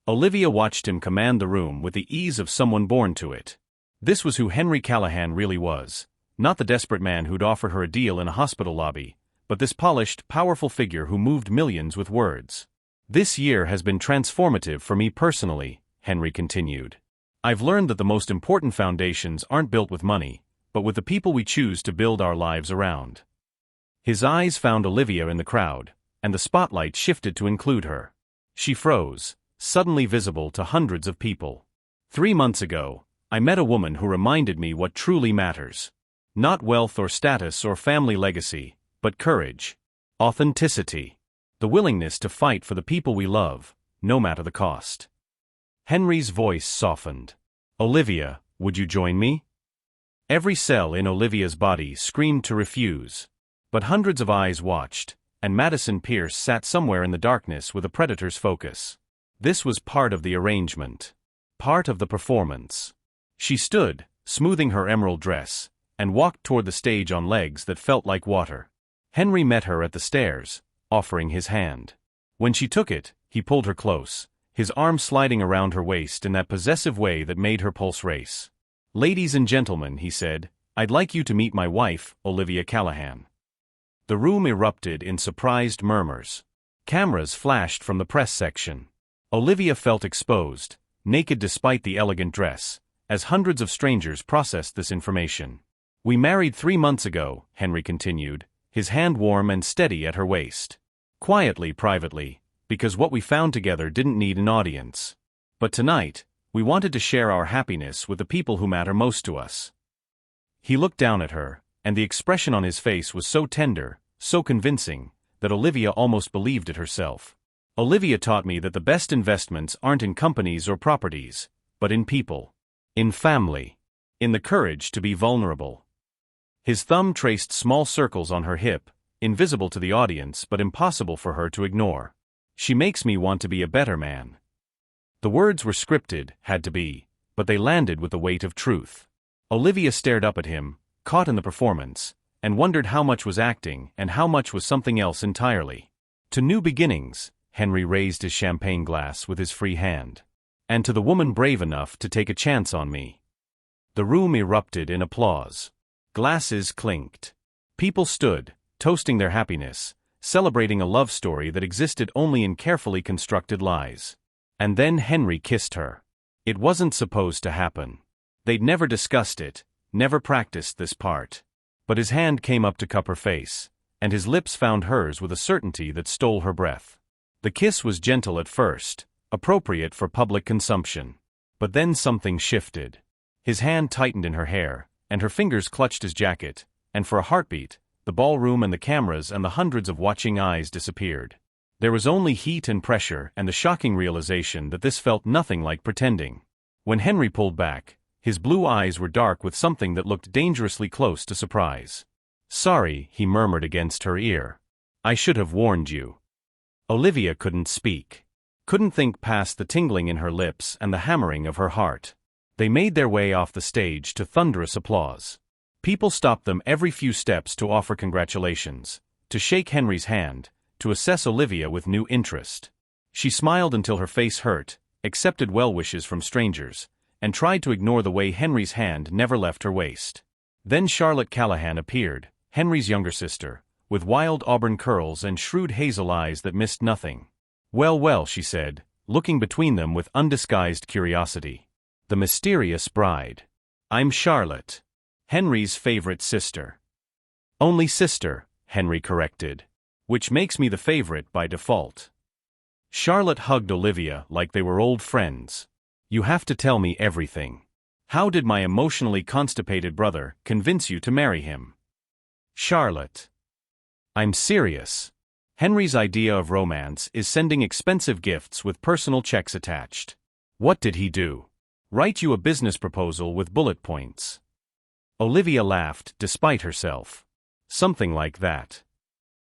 Olivia watched him command the room with the ease of someone born to it. This was who Henry Callahan really was, not the desperate man who'd offered her a deal in a hospital lobby, but this polished, powerful figure who moved millions with words. "This year has been transformative for me personally," Henry continued. "I've learned that the most important foundations aren't built with money, but with the people we choose to build our lives around." His eyes found Olivia in the crowd, and the spotlight shifted to include her. She froze, suddenly visible to hundreds of people. 3 months ago, I met a woman who reminded me what truly matters. Not wealth or status or family legacy, but courage. Authenticity. The willingness to fight for the people we love, no matter the cost. Henry's voice softened. "Olivia, would you join me?" Every cell in Olivia's body screamed to refuse. But hundreds of eyes watched, and Madison Pierce sat somewhere in the darkness with a predator's focus. This was part of the arrangement. Part of the performance. She stood, smoothing her emerald dress, and walked toward the stage on legs that felt like water. Henry met her at the stairs, offering his hand. When she took it, he pulled her close, his arm sliding around her waist in that possessive way that made her pulse race. "Ladies and gentlemen," he said, "I'd like you to meet my wife, Olivia Callahan." The room erupted in surprised murmurs. Cameras flashed from the press section. Olivia felt exposed, naked despite the elegant dress, as hundreds of strangers processed this information. "We married 3 months ago," Henry continued, his hand warm and steady at her waist. "Quietly, privately, because what we found together didn't need an audience. But tonight, we wanted to share our happiness with the people who matter most to us." He looked down at her, and the expression on his face was so tender, so convincing, that Olivia almost believed it herself. "Olivia taught me that the best investments aren't in companies or properties, but in people. In family. In the courage to be vulnerable." His thumb traced small circles on her hip, invisible to the audience but impossible for her to ignore. She makes me want to be a better man. The words were scripted, had to be, but they landed with the weight of truth. Olivia stared up at him, caught in the performance, and wondered how much was acting and how much was something else entirely. To new beginnings, Henry raised his champagne glass with his free hand. And to the woman brave enough to take a chance on me. The room erupted in applause. Glasses clinked. People stood, toasting their happiness, celebrating a love story that existed only in carefully constructed lies. And then Henry kissed her. It wasn't supposed to happen. They'd never discussed it, never practiced this part. But his hand came up to cup her face, and his lips found hers with a certainty that stole her breath. The kiss was gentle at first, appropriate for public consumption. But then something shifted. His hand tightened in her hair, and her fingers clutched his jacket, and for a heartbeat, the ballroom and the cameras and the hundreds of watching eyes disappeared. There was only heat and pressure and the shocking realization that this felt nothing like pretending. When Henry pulled back, his blue eyes were dark with something that looked dangerously close to surprise. "Sorry," he murmured against her ear. "I should have warned you." Olivia couldn't speak. Couldn't think past the tingling in her lips and the hammering of her heart. They made their way off the stage to thunderous applause. People stopped them every few steps to offer congratulations, to shake Henry's hand, to assess Olivia with new interest. She smiled until her face hurt, accepted well wishes from strangers, and tried to ignore the way Henry's hand never left her waist. Then Charlotte Callahan appeared, Henry's younger sister, with wild auburn curls and shrewd hazel eyes that missed nothing. "Well, well," she said, looking between them with undisguised curiosity. "The mysterious bride. I'm Charlotte. Henry's favorite sister." "Only sister," Henry corrected. "Which makes me the favorite by default." Charlotte hugged Olivia like they were old friends. "You have to tell me everything. How did my emotionally constipated brother convince you to marry him?" "Charlotte. I'm serious. Henry's idea of romance is sending expensive gifts with personal checks attached. What did he do? Write you a business proposal with bullet points?" Olivia laughed, despite herself. "Something like that."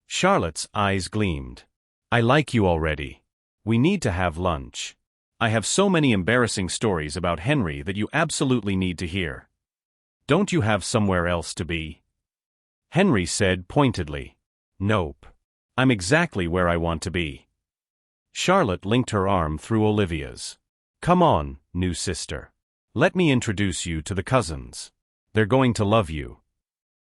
Charlotte's eyes gleamed. "I like you already. We need to have lunch. I have so many embarrassing stories about Henry that you absolutely need to hear. Don't you have somewhere else to be?" Henry said pointedly. "Nope. I'm exactly where I want to be." Charlotte linked her arm through Olivia's. "Come on, new sister. Let me introduce you to the cousins. They're going to love you."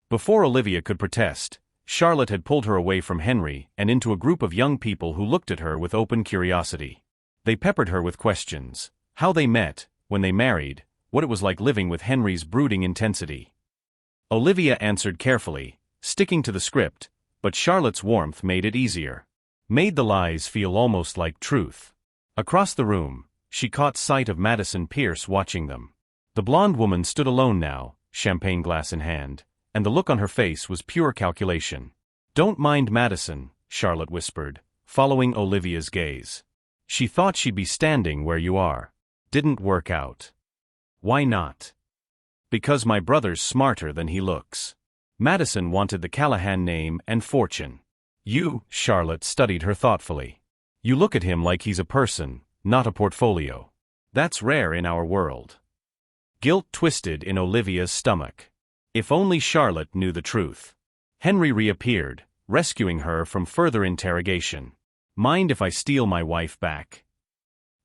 Before Olivia could protest, Charlotte had pulled her away from Henry and into a group of young people who looked at her with open curiosity. They peppered her with questions: how they met, when they married, what it was like living with Henry's brooding intensity. Olivia answered carefully, sticking to the script, but Charlotte's warmth made it easier. Made the lies feel almost like truth. Across the room, she caught sight of Madison Pierce watching them. The blonde woman stood alone now, champagne glass in hand, and the look on her face was pure calculation. "Don't mind Madison," Charlotte whispered, following Olivia's gaze. "She thought she'd be standing where you are. Didn't work out." "Why not?" "Because my brother's smarter than he looks." Madison wanted the Callahan name and fortune. "You," Charlotte studied her thoughtfully. "You look at him like he's a person, not a portfolio. That's rare in our world." Guilt twisted in Olivia's stomach. If only Charlotte knew the truth. Henry reappeared, rescuing her from further interrogation. "Mind if I steal my wife back?"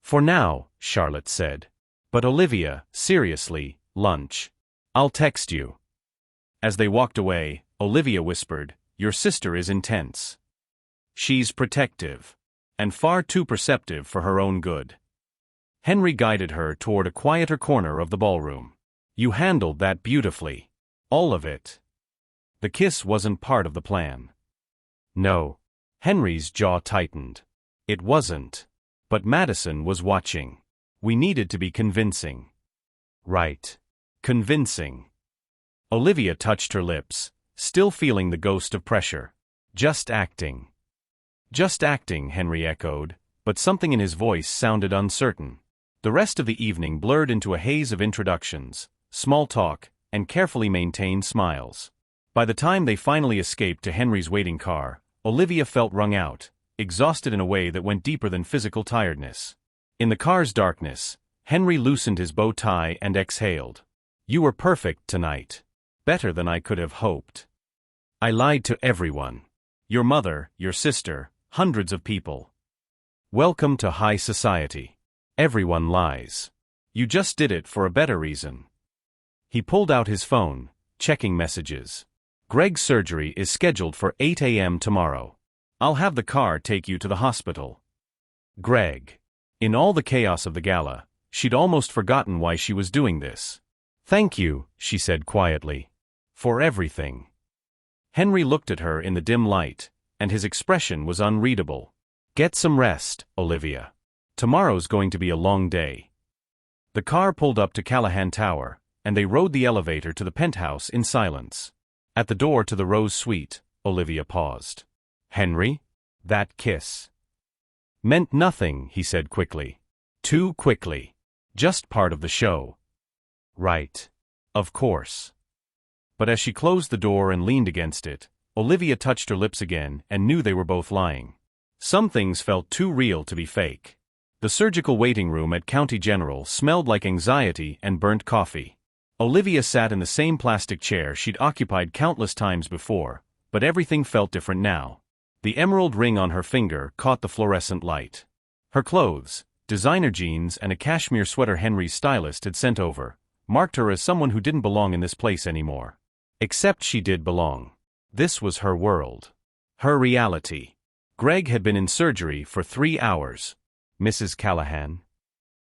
"For now," Charlotte said. "But Olivia, seriously, lunch. I'll text you." As they walked away, Olivia whispered, "Your sister is intense. She's protective. And far too perceptive for her own good." Henry guided her toward a quieter corner of the ballroom. "You handled that beautifully. All of it." The kiss wasn't part of the plan. "No." Henry's jaw tightened. "It wasn't. But Madison was watching. We needed to be convincing." "Right. Convincing." Olivia touched her lips, still feeling the ghost of pressure. "Just acting." "Just acting," Henry echoed, but something in his voice sounded uncertain. The rest of the evening blurred into a haze of introductions, small talk, and carefully maintained smiles. By the time they finally escaped to Henry's waiting car, Olivia felt wrung out, exhausted in a way that went deeper than physical tiredness. In the car's darkness, Henry loosened his bow tie and exhaled. "You were perfect tonight. Better than I could have hoped. I lied to everyone. Your mother, your sister, hundreds of people. Welcome to high society. Everyone lies. You just did it for a better reason." He pulled out his phone, checking messages. "Greg's surgery is scheduled for 8 a.m. tomorrow. I'll have the car take you to the hospital." Greg. In all the chaos of the gala, she'd almost forgotten why she was doing this. "Thank you," she said quietly. "For everything." Henry looked at her in the dim light, and his expression was unreadable. "Get some rest, Olivia. Tomorrow's going to be a long day." The car pulled up to Callahan Tower, and they rode the elevator to the penthouse in silence. At the door to the Rose Suite, Olivia paused. "Henry? That kiss." "Meant nothing," he said quickly. "Too quickly. Just part of the show." "Right. Of course." But as she closed the door and leaned against it, Olivia touched her lips again and knew they were both lying. Some things felt too real to be fake. The surgical waiting room at County General smelled like anxiety and burnt coffee. Olivia sat in the same plastic chair she'd occupied countless times before, but everything felt different now. The emerald ring on her finger caught the fluorescent light. Her clothes, designer jeans and a cashmere sweater Henry's stylist had sent over, marked her as someone who didn't belong in this place anymore. Except she did belong. This was her world. Her reality. Greg had been in surgery for 3 hours. "Mrs. Callahan?"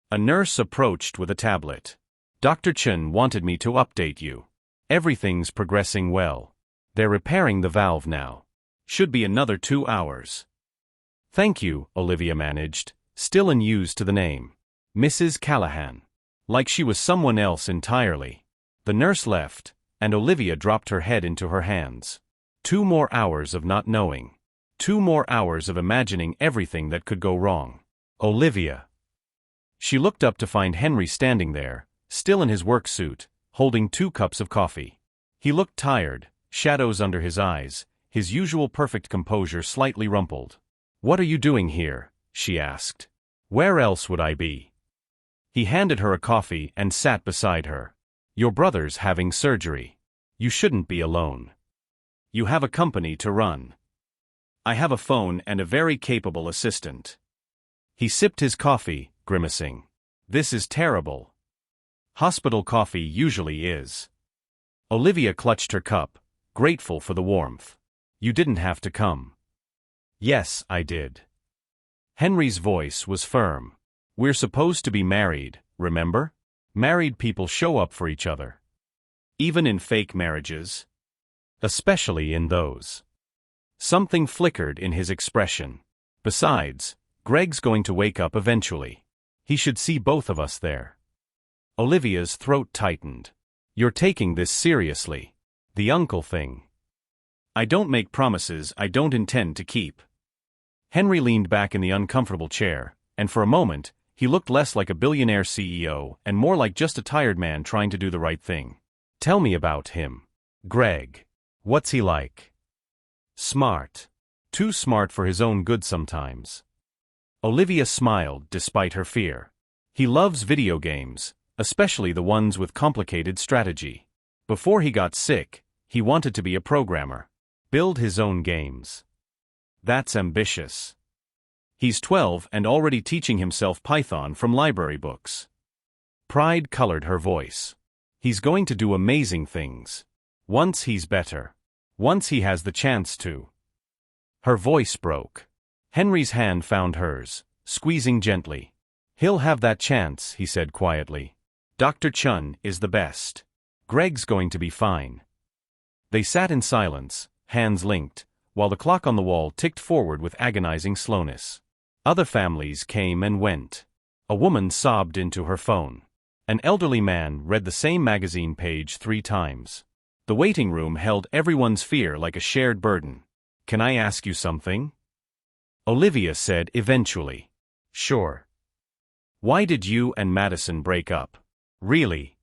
A nurse approached with a tablet. "Dr. Chen wanted me to update you. Everything's progressing well. They're repairing the valve now. Should be another 2 hours." "Thank you," Olivia managed, still unused to the name. "Mrs. Callahan." Like she was someone else entirely. The nurse left, and Olivia dropped her head into her hands. 2 more hours of not knowing. 2 more hours of imagining everything that could go wrong. Olivia. She looked up to find Henry standing there, still in his work suit, holding 2 cups of coffee. He looked tired, shadows under his eyes, his usual perfect composure slightly rumpled. "What are you doing here?" she asked. "Where else would I be?" He handed her a coffee and sat beside her. "Your brother's having surgery. You shouldn't be alone. You have a company to run. I have a phone and a very capable assistant." He sipped his coffee, grimacing. "This is terrible." Hospital coffee usually is. Olivia clutched her cup, grateful for the warmth. "You didn't have to come." "Yes, I did." Henry's voice was firm. "We're supposed to be married, remember? Married people show up for each other. Even in fake marriages. Especially in those." Something flickered in his expression. "Besides, Greg's going to wake up eventually. He should see both of us there." Olivia's throat tightened. "You're taking this seriously. The uncle thing." "I don't make promises I don't intend to keep." Henry leaned back in the uncomfortable chair, and for a moment, he looked less like a billionaire CEO and more like just a tired man trying to do the right thing. "Tell me about him. Greg. What's he like?" "Smart. Too smart for his own good sometimes." Olivia smiled despite her fear. "He loves video games, especially the ones with complicated strategy. Before he got sick, he wanted to be a programmer. Build his own games. That's ambitious. He's 12 and already teaching himself Python from library books." Pride colored her voice. "He's going to do amazing things. Once he's better. Once he has the chance to." Her voice broke. Henry's hand found hers, squeezing gently. "He'll have that chance," he said quietly. "Dr. Chun is the best. Greg's going to be fine." They sat in silence, hands linked, while the clock on the wall ticked forward with agonizing slowness. Other families came and went. A woman sobbed into her phone. An elderly man read the same magazine page 3 times. The waiting room held everyone's fear like a shared burden. "Can I ask you something?" Olivia said eventually. "Sure." "Why did you and Madison break up? Really?"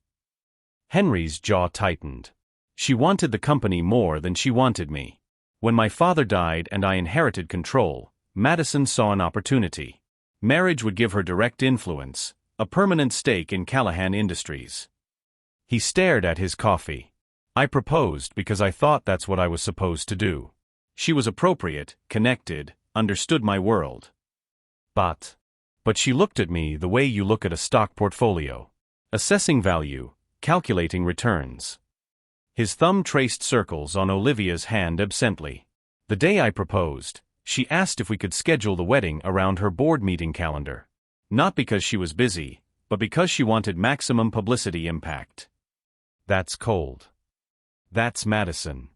Henry's jaw tightened. She wanted the company more than she wanted me. When my father died and I inherited control, Madison saw an opportunity. Marriage would give her direct influence, a permanent stake in Callahan Industries. He stared at his coffee. I proposed because I thought that's what I was supposed to do. She was appropriate, connected, understood my world. But she looked at me the way you look at a stock portfolio. Assessing value, calculating returns. His thumb traced circles on Olivia's hand absently. The day I proposed, she asked if we could schedule the wedding around her board meeting calendar. Not because she was busy, but because she wanted maximum publicity impact. That's cold. That's Madison.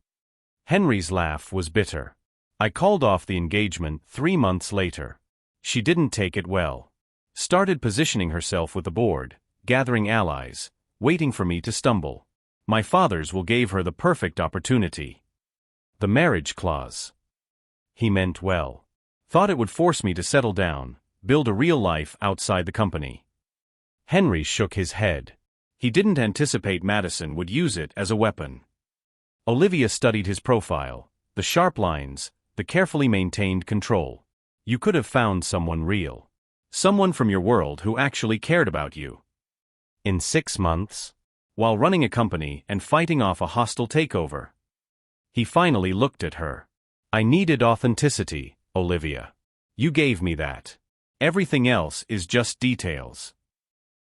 Henry's laugh was bitter. I called off the engagement 3 months later. She didn't take it well. Started positioning herself with the board, gathering allies, waiting for me to stumble. My father's will gave her the perfect opportunity. The marriage clause. He meant well. Thought it would force me to settle down, build a real life outside the company. Henry shook his head. He didn't anticipate Madison would use it as a weapon. Olivia studied his profile, the sharp lines, the carefully maintained control. You could have found someone real. Someone from your world who actually cared about you. In 6 months? While running a company and fighting off a hostile takeover. He finally looked at her. I needed authenticity, Olivia. You gave me that. Everything else is just details.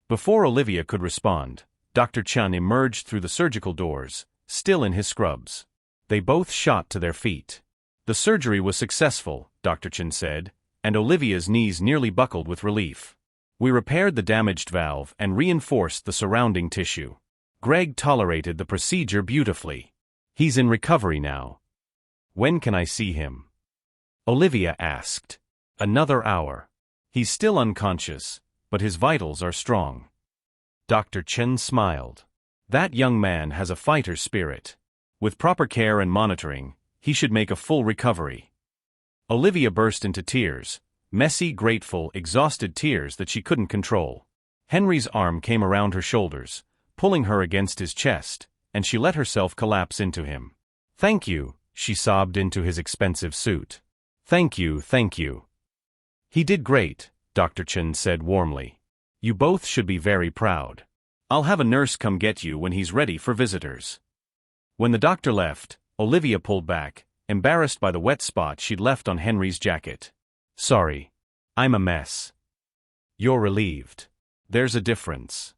Before Olivia could respond, Dr. Chun emerged through the surgical doors, still in his scrubs. They both shot to their feet. The surgery was successful, Dr. Chun said, and Olivia's knees nearly buckled with relief. We repaired the damaged valve and reinforced the surrounding tissue. Greg tolerated the procedure beautifully. He's in recovery now. When can I see him? Olivia asked. Another hour. He's still unconscious, but his vitals are strong. Dr. Chen smiled. That young man has a fighter's spirit. With proper care and monitoring, he should make a full recovery. Olivia burst into tears, messy, grateful, exhausted tears that she couldn't control. Henry's arm came around her shoulders, pulling her against his chest, and she let herself collapse into him. Thank you, she sobbed into his expensive suit. Thank you, thank you. He did great, Dr. Chen said warmly. You both should be very proud. I'll have a nurse come get you when he's ready for visitors. When the doctor left, Olivia pulled back, embarrassed by the wet spot she'd left on Henry's jacket. Sorry. I'm a mess. You're relieved. There's a difference.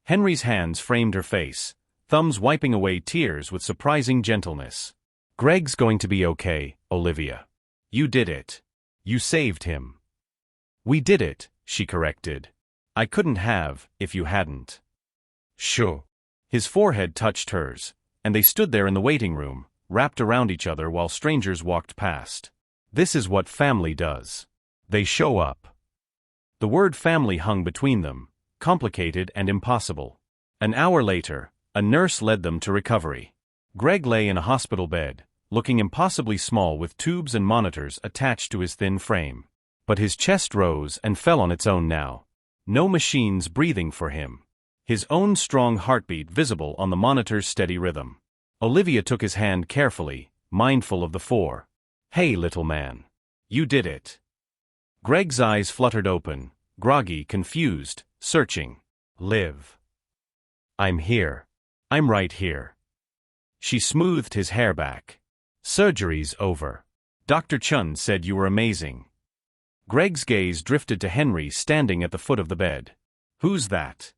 Henry's hands framed her face, thumbs wiping away tears with surprising gentleness. Greg's going to be okay, Olivia. You did it. You saved him. We did it, she corrected. I couldn't have, if you hadn't. Sure. His forehead touched hers, and they stood there in the waiting room, wrapped around each other while strangers walked past. This is what family does. They show up. The word family hung between them, complicated and impossible. An hour later, a nurse led them to recovery. Greg lay in a hospital bed, looking impossibly small with tubes and monitors attached to his thin frame. But his chest rose and fell on its own now. No machines breathing for him. His own strong heartbeat visible on the monitor's steady rhythm. Olivia took his hand carefully, mindful of the four. Hey, little man. You did it. Greg's eyes fluttered open, groggy, confused, searching. Liv. I'm here. I'm right here. She smoothed his hair back. Surgery's over. Dr. Chun said you were amazing. Greg's gaze drifted to Henry standing at the foot of the bed. Who's that?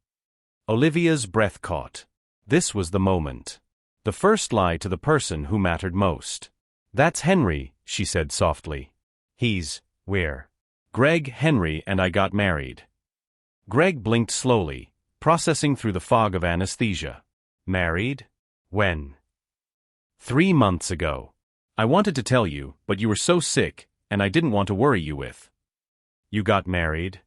Olivia's breath caught. This was the moment. The first lie to the person who mattered most. That's Henry, she said softly. We're Greg, Henry, and I got married. Greg blinked slowly, processing through the fog of anesthesia. Married? When? 3 months ago. I wanted to tell you, but you were so sick, and I didn't want to worry you with. You got married?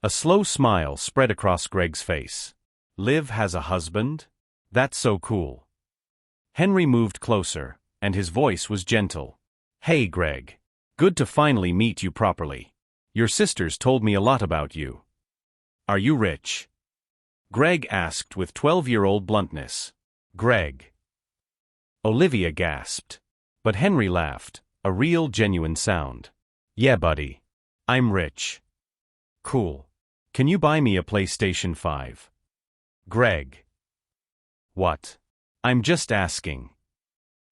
A slow smile spread across Greg's face. Liv has a husband? That's so cool. Henry moved closer, and his voice was gentle. Hey, Greg. Good to finally meet you properly. Your sisters told me a lot about you. Are you rich? Greg asked with 12-year-old bluntness. Greg. Olivia gasped. But Henry laughed, a real genuine sound. Yeah, buddy. I'm rich. Cool. Can you buy me a PlayStation 5? Greg. What? I'm just asking.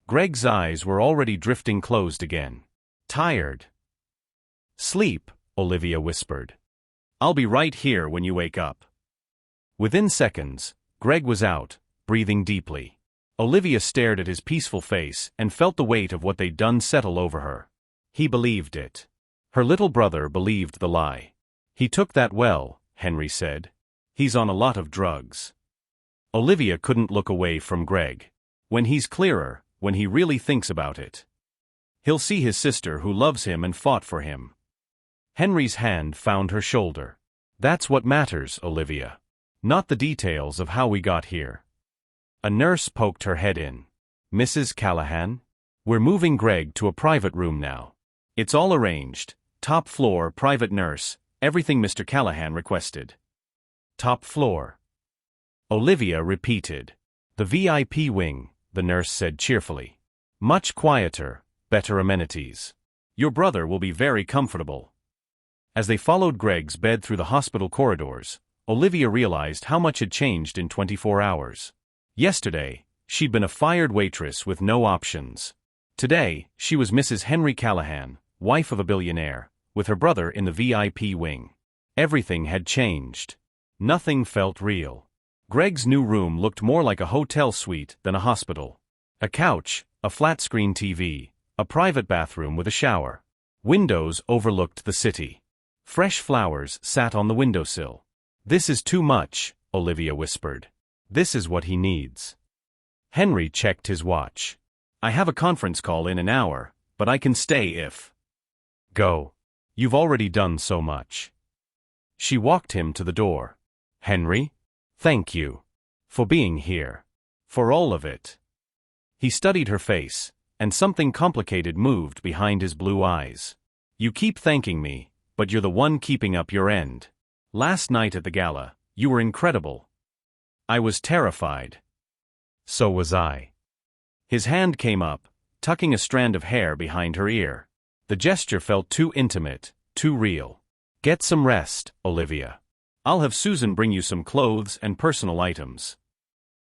Greg's eyes were already drifting closed again. Tired. Sleep, Olivia whispered. I'll be right here when you wake up. Within seconds, Greg was out, breathing deeply. Olivia stared at his peaceful face and felt the weight of what they'd done settle over her. He believed it. Her little brother believed the lie. He took that well, Henry said. He's on a lot of drugs. Olivia couldn't look away from Greg. When he's clearer, when he really thinks about it, he'll see his sister who loves him and fought for him. Henry's hand found her shoulder. That's what matters, Olivia. Not the details of how we got here. A nurse poked her head in. Mrs. Callahan? We're moving Greg to a private room now. It's all arranged. Top floor, private nurse, everything Mr. Callahan requested. Top floor. Olivia repeated. The VIP wing, the nurse said cheerfully. Much quieter, better amenities. Your brother will be very comfortable. As they followed Greg's bed through the hospital corridors, Olivia realized how much had changed in 24 hours. Yesterday, she'd been a fired waitress with no options. Today, she was Mrs. Henry Callahan, wife of a billionaire, with her brother in the VIP wing. Everything had changed. Nothing felt real. Greg's new room looked more like a hotel suite than a hospital. A couch, a flat-screen TV, a private bathroom with a shower. Windows overlooked the city. Fresh flowers sat on the windowsill. This is too much, Olivia whispered. This is what he needs. Henry checked his watch. I have a conference call in an hour, but I can stay if. Go. You've already done so much. She walked him to the door. Henry? Thank you. For being here. For all of it. He studied her face, and something complicated moved behind his blue eyes. You keep thanking me, but you're the one keeping up your end. Last night at the gala, you were incredible. I was terrified. So was I. His hand came up, tucking a strand of hair behind her ear. The gesture felt too intimate, too real. Get some rest, Olivia. I'll have Susan bring you some clothes and personal items.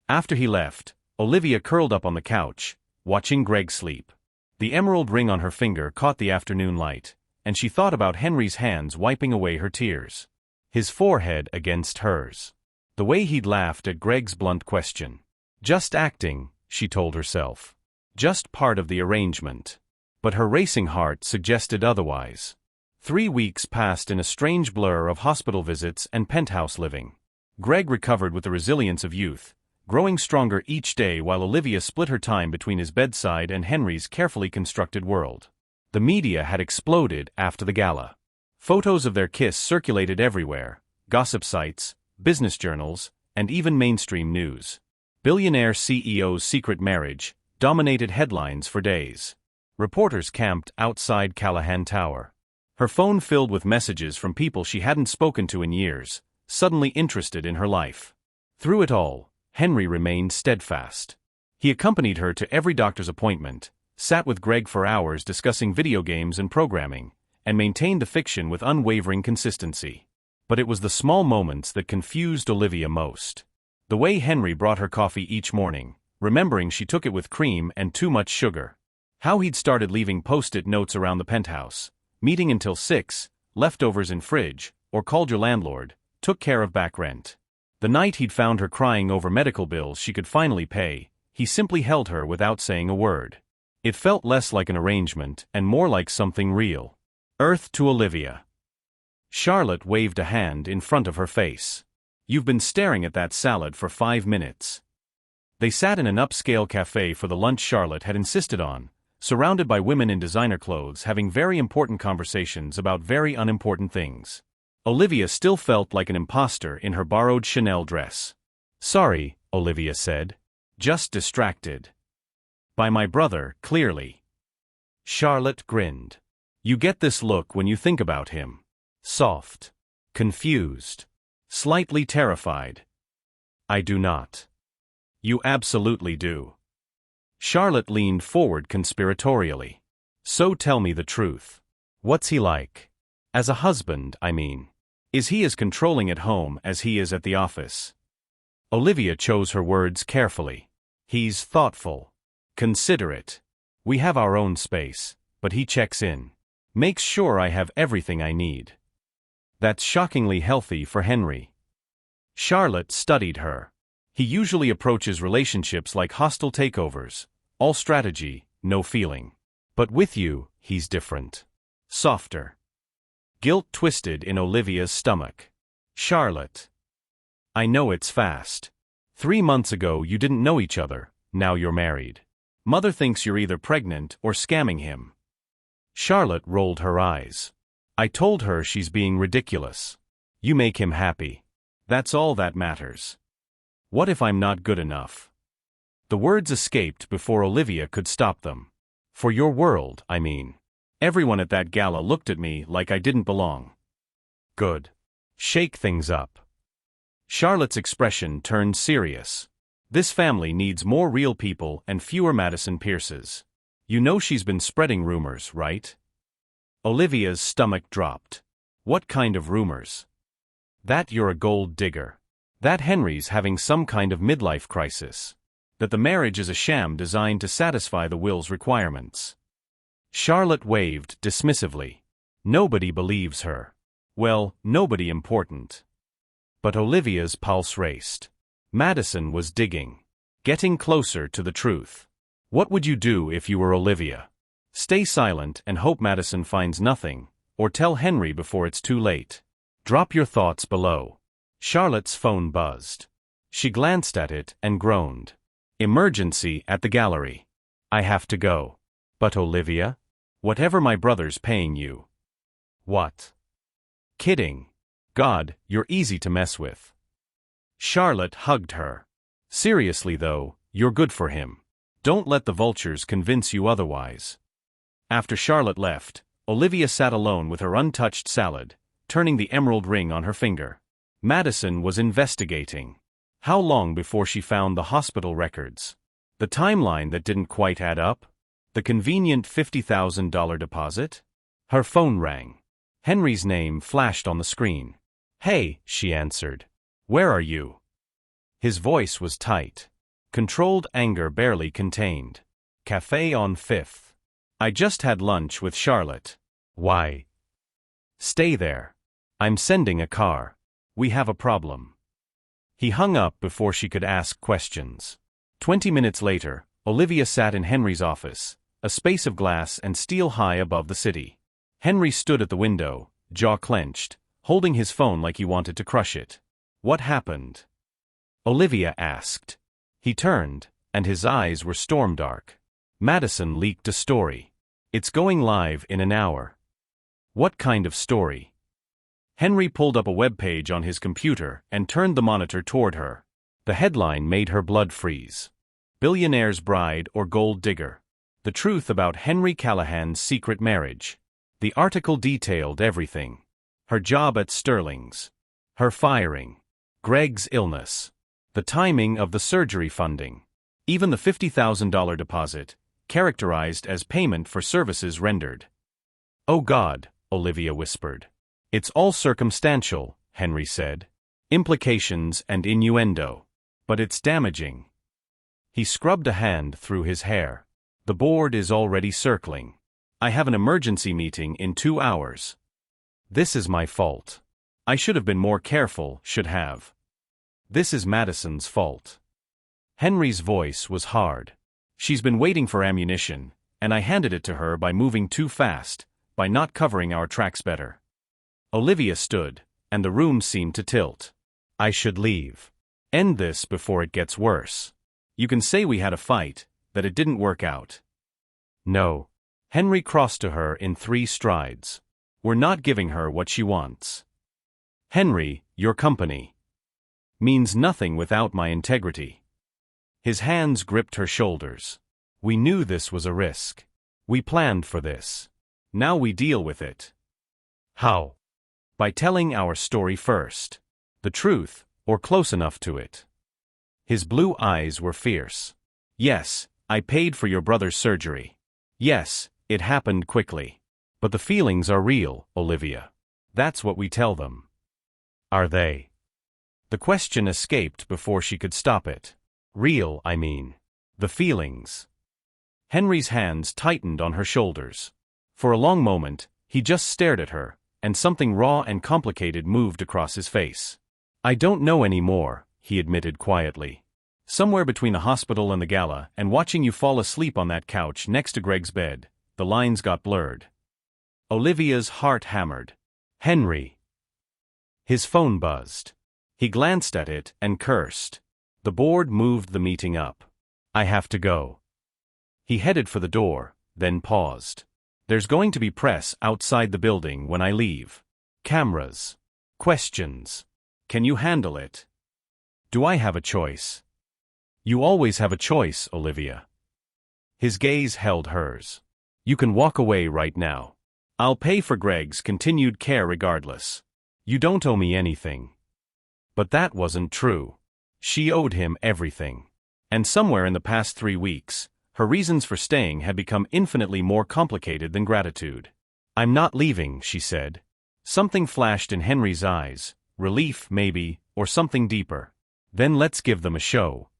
After he left, Olivia curled up on the couch, watching Greg sleep. The emerald ring on her finger caught the afternoon light, and she thought about Henry's hands wiping away her tears. His forehead against hers. The way he'd laughed at Greg's blunt question. Just acting, she told herself. Just part of the arrangement. But her racing heart suggested otherwise. 3 weeks passed in a strange blur of hospital visits and penthouse living. Greg recovered with the resilience of youth, growing stronger each day while Olivia split her time between his bedside and Henry's carefully constructed world. The media had exploded after the gala. Photos of their kiss circulated everywhere, gossip sites, business journals, and even mainstream news. Billionaire CEO's secret marriage dominated headlines for days. Reporters camped outside Callahan Tower. Her phone filled with messages from people she hadn't spoken to in years, suddenly interested in her life. Through it all, Henry remained steadfast. He accompanied her to every doctor's appointment, sat with Greg for hours discussing video games and programming, and maintained the fiction with unwavering consistency. But it was the small moments that confused Olivia most. The way Henry brought her coffee each morning, remembering she took it with cream and too much sugar. How he'd started leaving post-it notes around the penthouse, meeting until 6, leftovers in fridge, or called your landlord, took care of back rent. The night he'd found her crying over medical bills she could finally pay, he simply held her without saying a word. It felt less like an arrangement and more like something real. Earth to Olivia. Charlotte waved a hand in front of her face. You've been staring at that salad for 5 minutes. They sat in an upscale cafe for the lunch Charlotte had insisted on, surrounded by women in designer clothes having very important conversations about very unimportant things. Olivia still felt like an imposter in her borrowed Chanel dress. Sorry, Olivia said. Just distracted. By my brother, clearly. Charlotte grinned. You get this look when you think about him. Soft. Confused. Slightly terrified. I do not. You absolutely do. Charlotte leaned forward conspiratorially. So tell me the truth. What's he like? As a husband, I mean. Is he as controlling at home as he is at the office? Olivia chose her words carefully. He's thoughtful. Considerate. We have our own space, but he checks in. Makes sure I have everything I need. That's shockingly healthy for Henry. Charlotte studied her. He usually approaches relationships like hostile takeovers, all strategy, no feeling. But with you, he's different. Softer. Guilt twisted in Olivia's stomach. Charlotte. I know it's fast. 3 months ago you didn't know each other, now you're married. Mother thinks you're either pregnant or scamming him. Charlotte rolled her eyes. I told her she's being ridiculous. You make him happy. That's all that matters. What if I'm not good enough? The words escaped before Olivia could stop them. For your world, I mean. Everyone at that gala looked at me like I didn't belong. Good. Shake things up. Charlotte's expression turned serious. This family needs more real people and fewer Madison Pierces. You know she's been spreading rumors, right? Olivia's stomach dropped. What kind of rumors? That you're a gold digger. That Henry's having some kind of midlife crisis. That the marriage is a sham designed to satisfy the will's requirements. Charlotte waved dismissively. Nobody believes her. Well, nobody important. But Olivia's pulse raced. Madison was digging. Getting closer to the truth. What would you do if you were Olivia? Stay silent and hope Madison finds nothing, or tell Henry before it's too late. Drop your thoughts below. Charlotte's phone buzzed. She glanced at it and groaned. Emergency at the gallery. I have to go. But Olivia? Whatever my brother's paying you. What? Kidding. God, you're easy to mess with. Charlotte hugged her. Seriously though, you're good for him. Don't let the vultures convince you otherwise. After Charlotte left, Olivia sat alone with her untouched salad, turning the emerald ring on her finger. Madison was investigating. How long before she found the hospital records? The timeline that didn't quite add up? The convenient $50,000 deposit? Her phone rang. Henry's name flashed on the screen. Hey, she answered. Where are you? His voice was tight. Controlled anger barely contained. Cafe on 5th. I just had lunch with Charlotte. Why? Stay there. I'm sending a car. We have a problem. He hung up before she could ask questions. 20 minutes later, Olivia sat in Henry's office, a space of glass and steel high above the city. Henry stood at the window, jaw clenched, holding his phone like he wanted to crush it. What happened? Olivia asked. He turned, and his eyes were storm-dark. Madison leaked a story. It's going live in an hour. What kind of story? Henry pulled up a web page on his computer and turned the monitor toward her. The headline made her blood freeze. Billionaire's Bride or Gold Digger. The truth about Henry Callahan's secret marriage. The article detailed everything. Her job at Sterling's. Her firing. Greg's illness. The timing of the surgery funding. Even the $50,000 deposit, characterized as payment for services rendered. Oh God, Olivia whispered. It's all circumstantial, Henry said. Implications and innuendo. But it's damaging. He scrubbed a hand through his hair. The board is already circling. I have an emergency meeting in 2 hours. This is my fault. I should have been more careful, should have. This is Madison's fault. Henry's voice was hard. She's been waiting for ammunition, and I handed it to her by moving too fast, by not covering our tracks better. Olivia stood, and the room seemed to tilt. I should leave. End this before it gets worse. You can say we had a fight, that it didn't work out. No. Henry crossed to her in 3 strides. We're not giving her what she wants. Henry, your company means nothing without my integrity. His hands gripped her shoulders. We knew this was a risk. We planned for this. Now we deal with it. How? By telling our story first. The truth, or close enough to it. His blue eyes were fierce. Yes, I paid for your brother's surgery. Yes, it happened quickly. But the feelings are real, Olivia. That's what we tell them. Are they? The question escaped before she could stop it. Real, I mean. The feelings. Henry's hands tightened on her shoulders. For a long moment, he just stared at her, and something raw and complicated moved across his face. I don't know anymore, he admitted quietly. Somewhere between the hospital and the gala, and watching you fall asleep on that couch next to Greg's bed, the lines got blurred. Olivia's heart hammered. Henry. His phone buzzed. He glanced at it and cursed. The board moved the meeting up. I have to go. He headed for the door, then paused. There's going to be press outside the building when I leave. Cameras. Questions. Can you handle it? Do I have a choice? You always have a choice, Olivia. His gaze held hers. You can walk away right now. I'll pay for Greg's continued care regardless. You don't owe me anything. But that wasn't true. She owed him everything. And somewhere in the past 3 weeks, her reasons for staying had become infinitely more complicated than gratitude. I'm not leaving, she said. Something flashed in Henry's eyes, relief maybe, or something deeper. Then let's give them a show.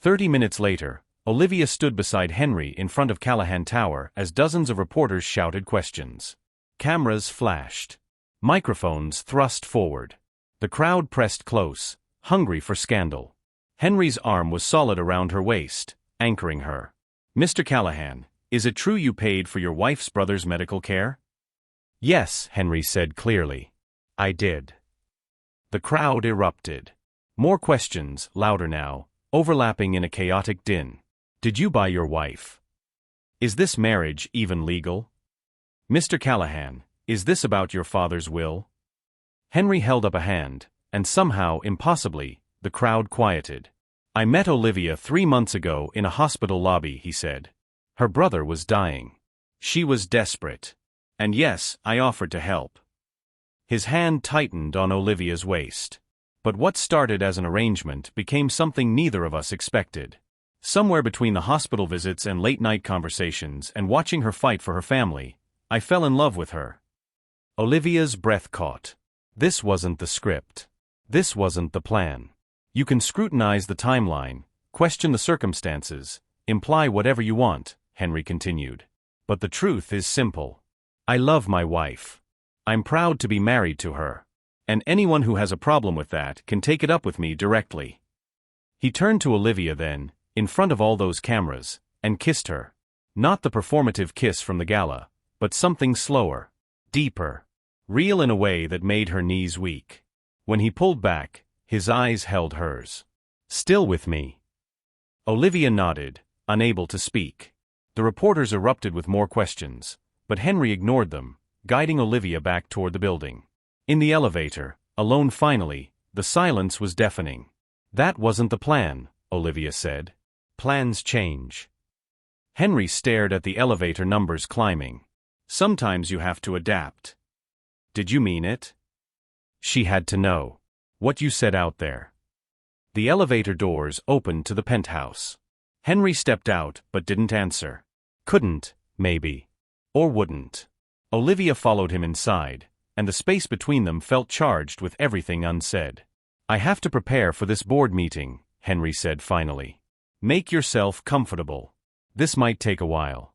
30 minutes later, Olivia stood beside Henry in front of Callahan Tower as dozens of reporters shouted questions. Cameras flashed. Microphones thrust forward. The crowd pressed close, hungry for scandal. Henry's arm was solid around her waist, anchoring her. Mr. Callahan, is it true you paid for your wife's brother's medical care? Yes, Henry said clearly. I did. The crowd erupted. More questions, louder now, overlapping in a chaotic din. Did you buy your wife? Is this marriage even legal? Mr. Callahan, is this about your father's will? Henry held up a hand, and somehow, impossibly, the crowd quieted. I met Olivia 3 months ago in a hospital lobby, he said. Her brother was dying. She was desperate. And yes, I offered to help. His hand tightened on Olivia's waist. But what started as an arrangement became something neither of us expected. Somewhere between the hospital visits and late-night conversations and watching her fight for her family, I fell in love with her. Olivia's breath caught. This wasn't the script. This wasn't the plan. You can scrutinize the timeline, question the circumstances, imply whatever you want, Henry continued. But the truth is simple. I love my wife. I'm proud to be married to her. And anyone who has a problem with that can take it up with me directly. He turned to Olivia then, in front of all those cameras, and kissed her. Not the performative kiss from the gala, but something slower, deeper, real in a way that made her knees weak. When he pulled back, his eyes held hers. Still with me? Olivia nodded, unable to speak. The reporters erupted with more questions, but Henry ignored them, guiding Olivia back toward the building. In the elevator, alone finally, the silence was deafening. That wasn't the plan, Olivia said. Plans change. Henry stared at the elevator numbers climbing. Sometimes you have to adapt. Did you mean it? She had to know. What you said out there. The elevator doors opened to the penthouse. Henry stepped out but didn't answer. Couldn't, maybe. Or wouldn't. Olivia followed him inside, and the space between them felt charged with everything unsaid. I have to prepare for this board meeting, Henry said finally. Make yourself comfortable. This might take a while.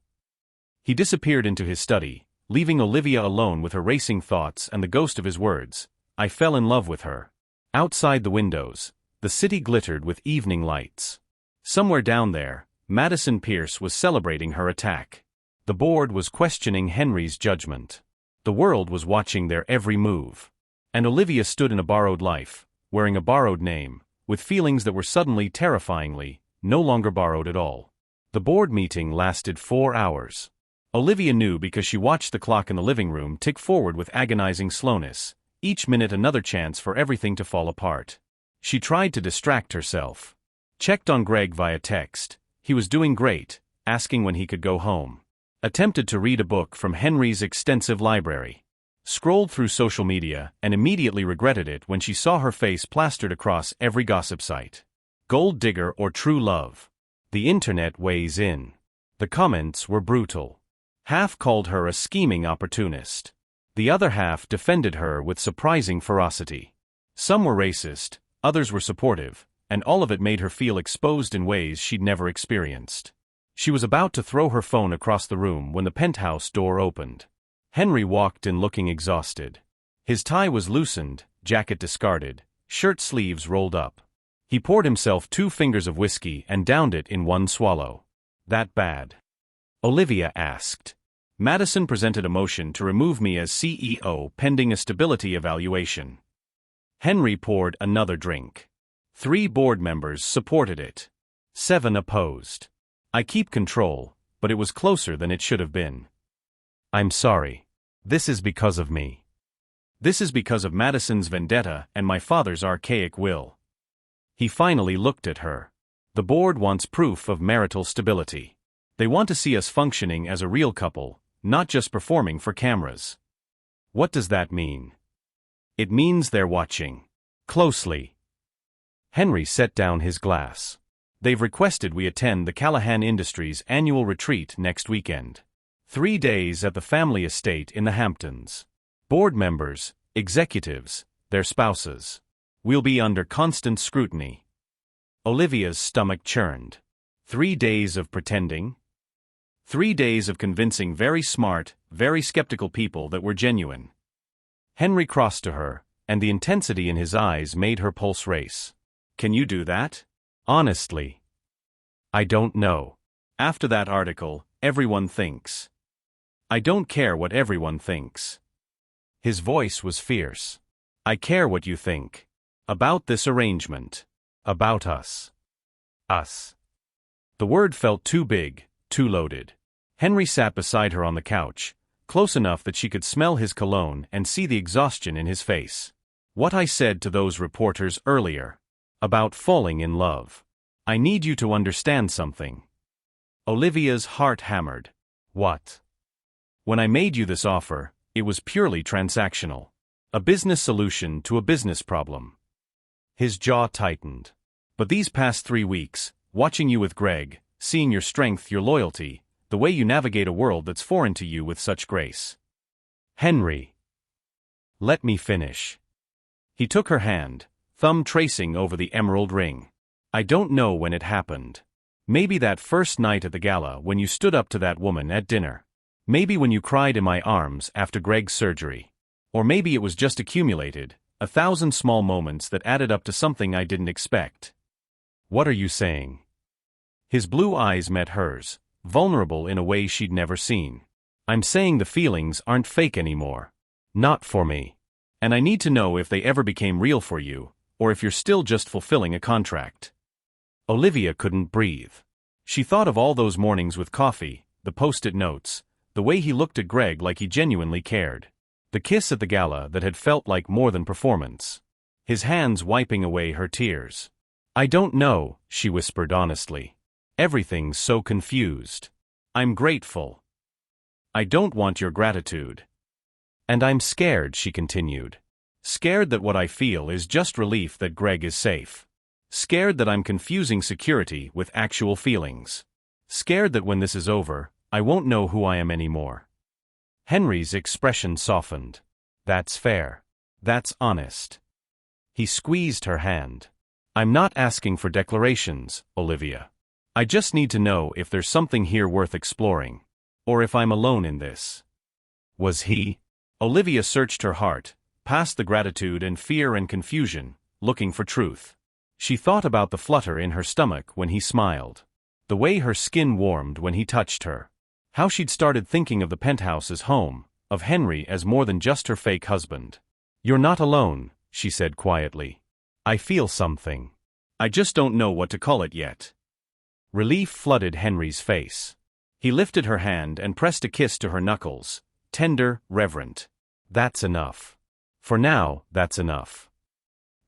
He disappeared into his study, leaving Olivia alone with her racing thoughts and the ghost of his words. I fell in love with her. Outside the windows, the city glittered with evening lights. Somewhere down there, Madison Pierce was celebrating her attack. The board was questioning Henry's judgment. The world was watching their every move. And Olivia stood in a borrowed life, wearing a borrowed name, with feelings that were suddenly terrifyingly, no longer borrowed at all. The board meeting lasted 4 hours. Olivia knew because she watched the clock in the living room tick forward with agonizing slowness, each minute another chance for everything to fall apart. She tried to distract herself. Checked on Greg via text. He was doing great, asking when he could go home. Attempted to read a book from Henry's extensive library. Scrolled through social media and immediately regretted it when she saw her face plastered across every gossip site. Gold digger or true love? The internet weighs in. The comments were brutal. Half called her a scheming opportunist. The other half defended her with surprising ferocity. Some were racist, others were supportive, and all of it made her feel exposed in ways she'd never experienced. She was about to throw her phone across the room when the penthouse door opened. Henry walked in looking exhausted. His tie was loosened, jacket discarded, shirt sleeves rolled up. He poured himself 2 fingers of whiskey and downed it in one swallow. That bad? Olivia asked. Madison presented a motion to remove me as CEO pending a stability evaluation. Henry poured another drink. 3 board members supported it. 7 opposed. I keep control, but it was closer than it should have been. I'm sorry. This is because of me. This is because of Madison's vendetta and my father's archaic will. He finally looked at her. The board wants proof of marital stability. They want to see us functioning as a real couple, not just performing for cameras. What does that mean? It means they're watching. Closely. Henry set down his glass. They've requested we attend the Callahan Industries annual retreat next weekend. 3 days at the family estate in the Hamptons. Board members, executives, their spouses. We'll be under constant scrutiny. Olivia's stomach churned. 3 days of pretending? 3 days of convincing very smart, very skeptical people that we're genuine. Henry crossed to her, and the intensity in his eyes made her pulse race. Can you do that? Honestly. I don't know. After that article, everyone thinks. I don't care what everyone thinks. His voice was fierce. I care what you think. About this arrangement. About us. Us. The word felt too big, too loaded. Henry sat beside her on the couch, close enough that she could smell his cologne and see the exhaustion in his face. What I said to those reporters earlier. About falling in love. I need you to understand something. Olivia's heart hammered. What? When I made you this offer, it was purely transactional. A business solution to a business problem. His jaw tightened. But these past 3 weeks, watching you with Greg, seeing your strength, your loyalty, the way you navigate a world that's foreign to you with such grace. Henry. Let me finish. He took her hand, thumb tracing over the emerald ring. I don't know when it happened. Maybe that first night at the gala when you stood up to that woman at dinner. Maybe when you cried in my arms after Greg's surgery. Or maybe it was just accumulated, 1,000 small moments that added up to something I didn't expect. What are you saying? His blue eyes met hers, vulnerable in a way she'd never seen. I'm saying the feelings aren't fake anymore. Not for me. And I need to know if they ever became real for you, or if you're still just fulfilling a contract. Olivia couldn't breathe. She thought of all those mornings with coffee, the post-it notes, the way he looked at Greg like he genuinely cared. The kiss at the gala that had felt like more than performance. His hands wiping away her tears. I don't know, she whispered honestly. Everything's so confused. I'm grateful. I don't want your gratitude. And I'm scared, she continued. Scared that what I feel is just relief that Greg is safe. Scared that I'm confusing security with actual feelings. Scared that when this is over, I won't know who I am anymore. Henry's expression softened. That's fair. That's honest. He squeezed her hand. I'm not asking for declarations, Olivia. I just need to know if there's something here worth exploring. Or if I'm alone in this. Was he? Olivia searched her heart, past the gratitude and fear and confusion, looking for truth. She thought about the flutter in her stomach when he smiled. The way her skin warmed when he touched her. How she'd started thinking of the penthouse as home, of Henry as more than just her fake husband. You're not alone, she said quietly. I feel something. I just don't know what to call it yet. Relief flooded Henry's face. He lifted her hand and pressed a kiss to her knuckles, tender, reverent. That's enough. For now, that's enough.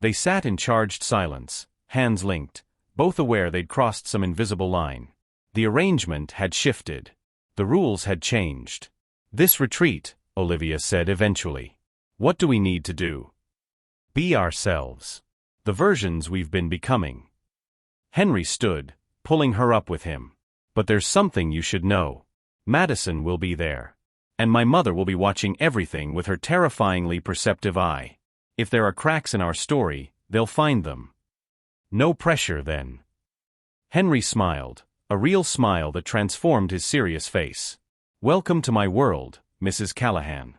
They sat in charged silence, hands linked, both aware they'd crossed some invisible line. The arrangement had shifted. The rules had changed. This retreat, Olivia said eventually. What do we need to do? Be ourselves. The versions we've been becoming. Henry stood, pulling her up with him. But there's something you should know. Madison will be there. And my mother will be watching everything with her terrifyingly perceptive eye. If there are cracks in our story, they'll find them. No pressure then. Henry smiled, a real smile that transformed his serious face. Welcome to my world, Mrs. Callahan.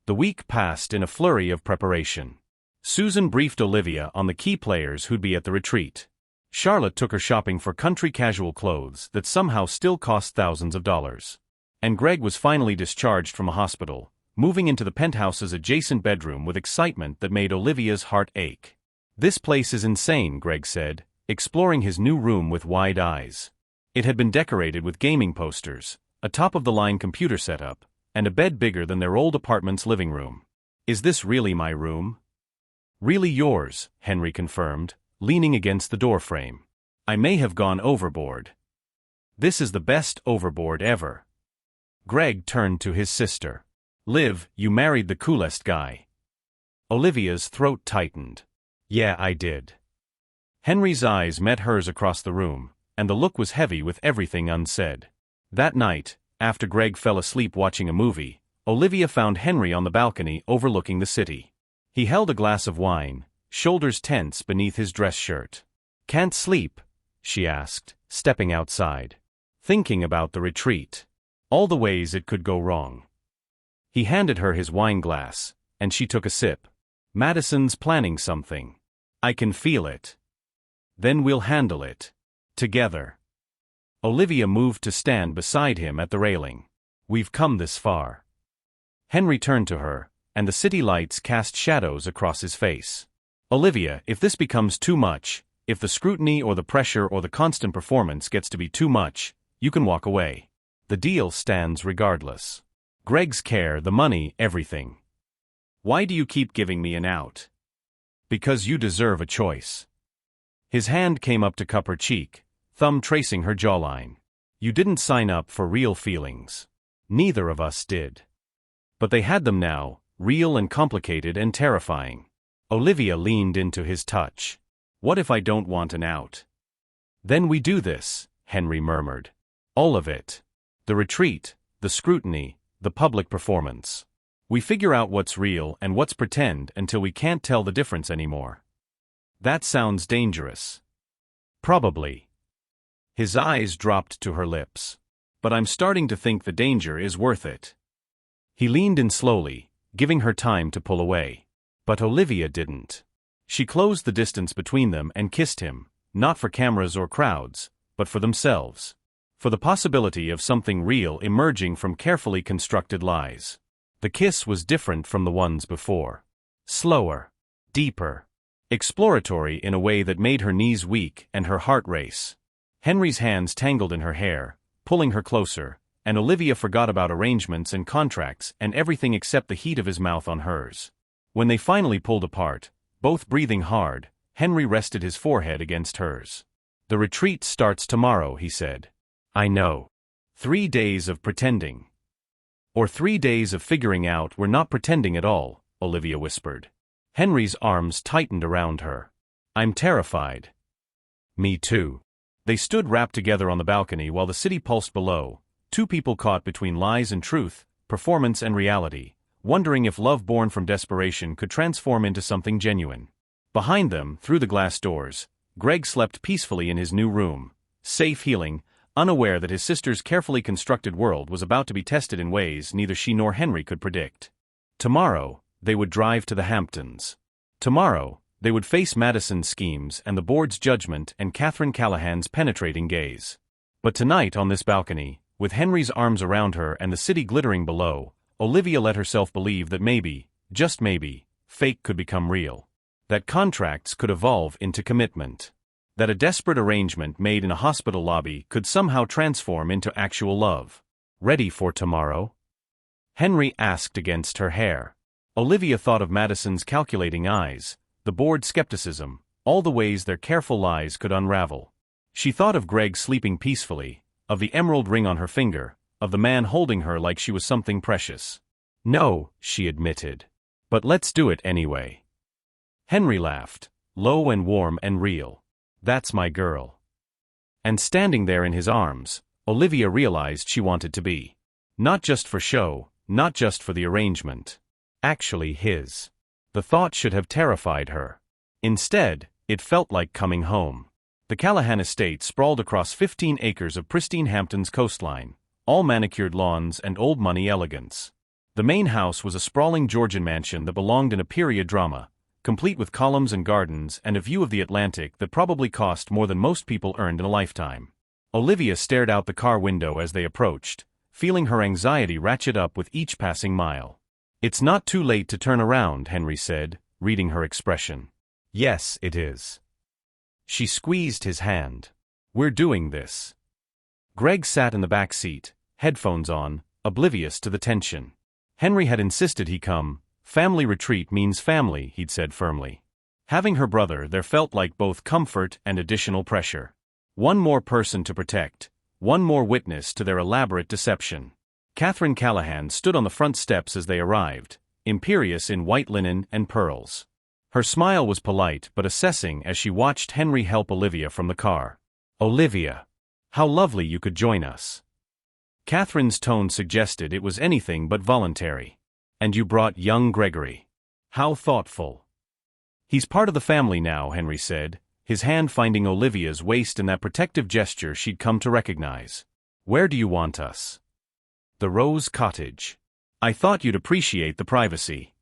The week passed in a flurry of preparation. Susan briefed Olivia on the key players who'd be at the retreat. Charlotte took her shopping for country casual clothes that somehow still cost thousands of dollars. And Greg was finally discharged from a hospital, moving into the penthouse's adjacent bedroom with excitement that made Olivia's heart ache. This place is insane, Greg said, exploring his new room with wide eyes. It had been decorated with gaming posters, a top-of-the-line computer setup, and a bed bigger than their old apartment's living room. Is this really my room? Really yours, Henry confirmed, leaning against the doorframe. I may have gone overboard. This is the best overboard ever. Greg turned to his sister. Liv, you married the coolest guy. Olivia's throat tightened. Yeah, I did. Henry's eyes met hers across the room, and the look was heavy with everything unsaid. That night, after Greg fell asleep watching a movie, Olivia found Henry on the balcony overlooking the city. He held a glass of wine, shoulders tense beneath his dress shirt. Can't sleep? She asked, stepping outside. Thinking about the retreat. All the ways it could go wrong. He handed her his wine glass, and she took a sip. Madison's planning something. I can feel it. Then we'll handle it. Together. Olivia moved to stand beside him at the railing. We've come this far. Henry turned to her, and the city lights cast shadows across his face. Olivia, if this becomes too much, if the scrutiny or the pressure or the constant performance gets to be too much, you can walk away. The deal stands regardless. Greg's care, the money, everything. Why do you keep giving me an out? Because you deserve a choice. His hand came up to cup her cheek, thumb tracing her jawline. You didn't sign up for real feelings. Neither of us did. But they had them now, real and complicated and terrifying. Olivia leaned into his touch. What if I don't want an out? Then we do this, Henry murmured. All of it. The retreat, the scrutiny, the public performance. We figure out what's real and what's pretend until we can't tell the difference anymore. That sounds dangerous. Probably. His eyes dropped to her lips. But I'm starting to think the danger is worth it. He leaned in slowly, giving her time to pull away. But Olivia didn't. She closed the distance between them and kissed him, not for cameras or crowds, but for themselves. For the possibility of something real emerging from carefully constructed lies. The kiss was different from the ones before. Slower. Deeper. Exploratory in a way that made her knees weak and her heart race. Henry's hands tangled in her hair, pulling her closer, and Olivia forgot about arrangements and contracts and everything except the heat of his mouth on hers. When they finally pulled apart, both breathing hard, Henry rested his forehead against hers. The retreat starts tomorrow, he said. I know. 3 days of pretending. Or 3 days of figuring out we're not pretending at all, Olivia whispered. Henry's arms tightened around her. I'm terrified. Me too. They stood wrapped together on the balcony while the city pulsed below, two people caught between lies and truth, performance and reality, wondering if love born from desperation could transform into something genuine. Behind them, through the glass doors, Greg slept peacefully in his new room, safe, healing, unaware that his sister's carefully constructed world was about to be tested in ways neither she nor Henry could predict. Tomorrow, they would drive to the Hamptons. Tomorrow, they would face Madison's schemes and the board's judgment and Catherine Callahan's penetrating gaze. But tonight on this balcony, with Henry's arms around her and the city glittering below, Olivia let herself believe that maybe, just maybe, fake could become real. That contracts could evolve into commitment. That a desperate arrangement made in a hospital lobby could somehow transform into actual love. Ready for tomorrow? Henry asked against her hair. Olivia thought of Madison's calculating eyes, the bored skepticism, all the ways their careful lies could unravel. She thought of Greg sleeping peacefully, of the emerald ring on her finger, of the man holding her like she was something precious. No, she admitted. But let's do it anyway. Henry laughed, low and warm and real. That's my girl. And standing there in his arms, Olivia realized she wanted to be. Not just for show, not just for the arrangement. Actually his. The thought should have terrified her. Instead, it felt like coming home. The Callahan estate sprawled across 15 acres of pristine Hampton's coastline, all manicured lawns and old-money elegance. The main house was a sprawling Georgian mansion that belonged in a period drama, complete with columns and gardens and a view of the Atlantic that probably cost more than most people earned in a lifetime. Olivia stared out the car window as they approached, feeling her anxiety ratchet up with each passing mile. "It's not too late to turn around," Henry said, reading her expression. "Yes, it is." She squeezed his hand. "We're doing this." Greg sat in the back seat, headphones on, oblivious to the tension. Henry had insisted he come. Family retreat means family, he'd said firmly. Having her brother there felt like both comfort and additional pressure. One more person to protect, one more witness to their elaborate deception. Catherine Callahan stood on the front steps as they arrived, imperious in white linen and pearls. Her smile was polite but assessing as she watched Henry help Olivia from the car. "Olivia, how lovely you could join us." Catherine's tone suggested it was anything but voluntary. "And you brought young Gregory. How thoughtful." "He's part of the family now," Henry said, his hand finding Olivia's waist in that protective gesture she'd come to recognize. "Where do you want us?" "The Rose Cottage. I thought you'd appreciate the privacy."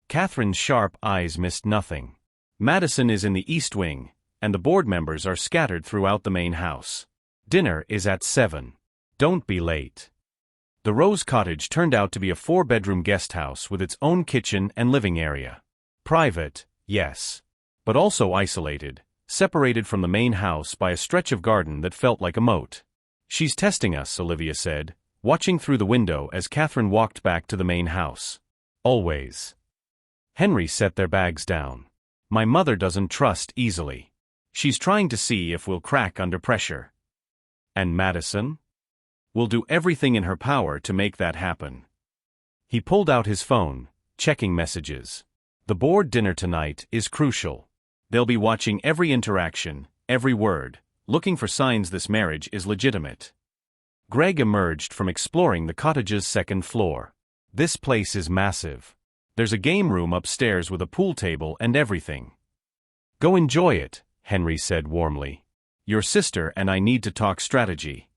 Catherine's sharp eyes missed nothing. "Madison is in the East Wing, and the board members are scattered throughout the main house. Dinner is at 7. Don't be late." The Rose Cottage turned out to be a 4-bedroom guest house with its own kitchen and living area. Private, yes, but also isolated, separated from the main house by a stretch of garden that felt like a moat. "She's testing us," Olivia said, watching through the window as Catherine walked back to the main house. "Always." Henry set their bags down. "My mother doesn't trust easily. She's trying to see if we'll crack under pressure." "And Madison?" "We'll do everything in her power to make that happen." He pulled out his phone, checking messages. "The board dinner tonight is crucial. They'll be watching every interaction, every word, looking for signs this marriage is legitimate." Greg emerged from exploring the cottage's second floor. "This place is massive. There's a game room upstairs with a pool table and everything." "Go enjoy it," Henry said warmly. "Your sister and I need to talk strategy."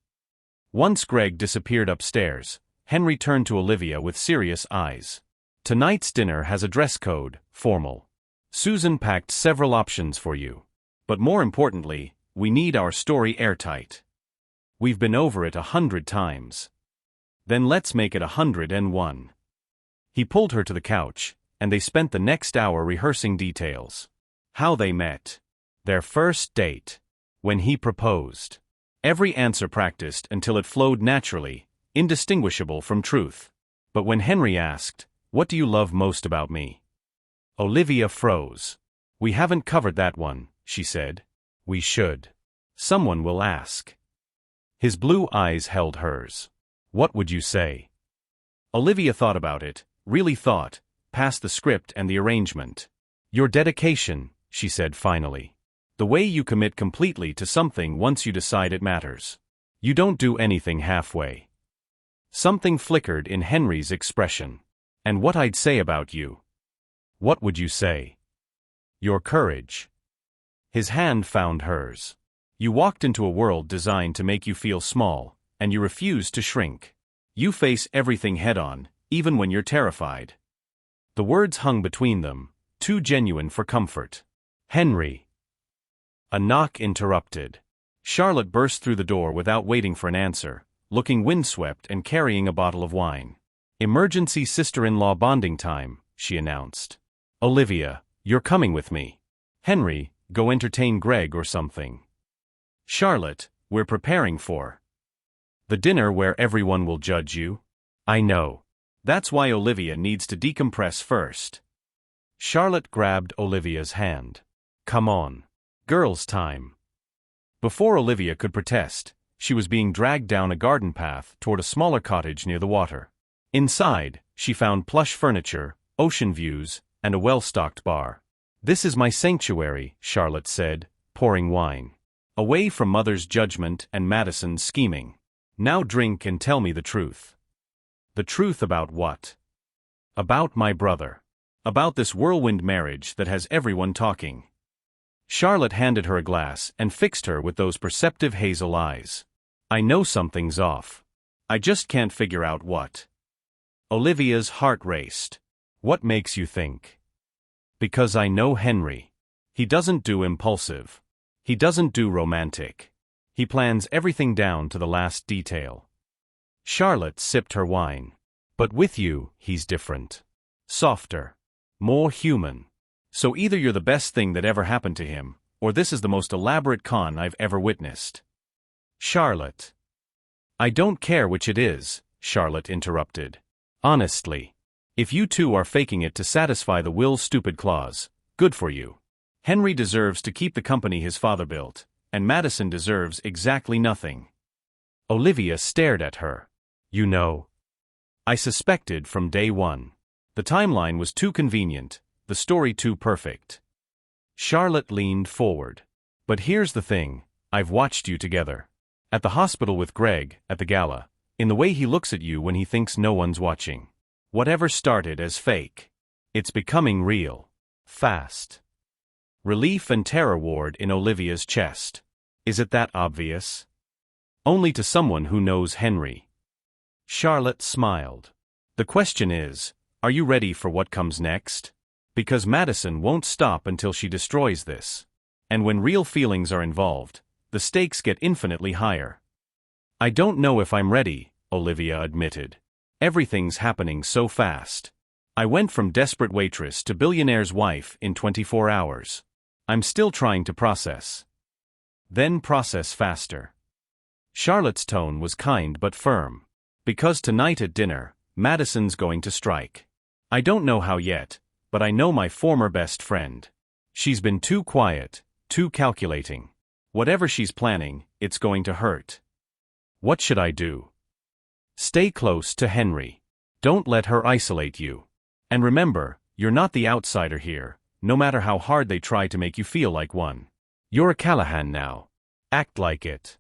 Once Greg disappeared upstairs, Henry turned to Olivia with serious eyes. "Tonight's dinner has a dress code, formal. Susan packed several options for you. But more importantly, we need our story airtight. We've been over it 100 times. Then let's make it 101. He pulled her to the couch, and they spent the next hour rehearsing details. How they met. Their first date. When he proposed. Every answer practiced until it flowed naturally, indistinguishable from truth. But when Henry asked, "What do you love most about me?" Olivia froze. "We haven't covered that one," she said. "We should. Someone will ask." His blue eyes held hers. "What would you say?" Olivia thought about it, really thought, past the script and the arrangement. "Your dedication," she said finally. "The way you commit completely to something once you decide it matters. You don't do anything halfway." Something flickered in Henry's expression. "And what I'd say about you." "What would you say?" "Your courage." His hand found hers. "You walked into a world designed to make you feel small, and you refused to shrink. You face everything head-on, even when you're terrified." The words hung between them, too genuine for comfort. "Henry." A knock interrupted. Charlotte burst through the door without waiting for an answer, looking windswept and carrying a bottle of wine. "Emergency sister-in-law bonding time," she announced. "Olivia, you're coming with me. Henry, go entertain Greg or something." "Charlotte, we're preparing for the dinner where everyone will judge you." "I know. That's why Olivia needs to decompress first." Charlotte grabbed Olivia's hand. "Come on. Girls' time." Before Olivia could protest, she was being dragged down a garden path toward a smaller cottage near the water. Inside, she found plush furniture, ocean views, and a well-stocked bar. "This is my sanctuary," Charlotte said, pouring wine. Away from Mother's judgment and Madison's scheming. Now drink and tell me the truth. The truth about what? About my brother. About this whirlwind marriage that has everyone talking. Charlotte handed her a glass and fixed her with those perceptive hazel eyes. I know something's off. I just can't figure out what. Olivia's heart raced. What makes you think? Because I know Henry. He doesn't do impulsive. He doesn't do romantic. He plans everything down to the last detail. Charlotte sipped her wine. But with you, he's different. Softer. More human. So either you're the best thing that ever happened to him, or this is the most elaborate con I've ever witnessed. Charlotte. I don't care which it is, Charlotte interrupted. Honestly. If you two are faking it to satisfy the will's stupid clause, good for you. Henry deserves to keep the company his father built, and Madison deserves exactly nothing. Olivia stared at her. You know. I suspected from day one. The timeline was too convenient, the story too perfect. Charlotte leaned forward. But here's the thing, I've watched you together. At the hospital with Greg, at the gala, in the way he looks at you when he thinks no one's watching. Whatever started as fake. It's becoming real. Fast. Relief and terror warred in Olivia's chest. Is it that obvious? Only to someone who knows Henry. Charlotte smiled. The question is, are you ready for what comes next? Because Madison won't stop until she destroys this. And when real feelings are involved, the stakes get infinitely higher. I don't know if I'm ready, Olivia admitted. Everything's happening so fast. I went from desperate waitress to billionaire's wife in 24 hours. I'm still trying to process. Then process faster. Charlotte's tone was kind but firm. Because tonight at dinner, Madison's going to strike. I don't know how yet, but I know my former best friend. She's been too quiet, too calculating. Whatever she's planning, it's going to hurt. What should I do? Stay close to Henry. Don't let her isolate you. And remember, you're not the outsider here, no matter how hard they try to make you feel like one. You're a Callahan now. Act like it.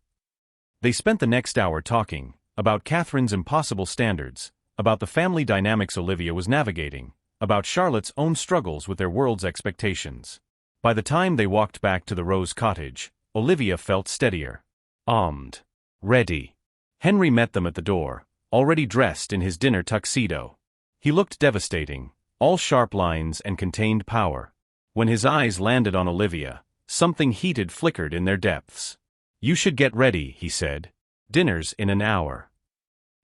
They spent the next hour talking, about Catherine's impossible standards, about the family dynamics Olivia was navigating, about Charlotte's own struggles with their world's expectations. By the time they walked back to the Rose Cottage, Olivia felt steadier. Armed. Ready. Henry met them at the door, already dressed in his dinner tuxedo. He looked devastating, all sharp lines and contained power. When his eyes landed on Olivia, something heated flickered in their depths. You should get ready, he said. Dinner's in an hour.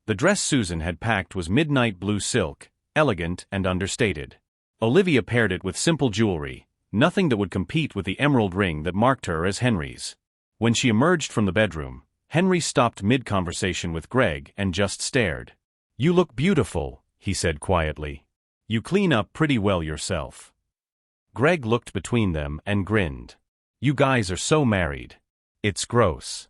The dress Susan had packed was midnight blue silk, elegant and understated. Olivia paired it with simple jewelry, nothing that would compete with the emerald ring that marked her as Henry's. When she emerged from the bedroom, Henry stopped mid-conversation with Greg and just stared. You look beautiful, he said quietly. You clean up pretty well yourself. Greg looked between them and grinned. You guys are so married. It's gross.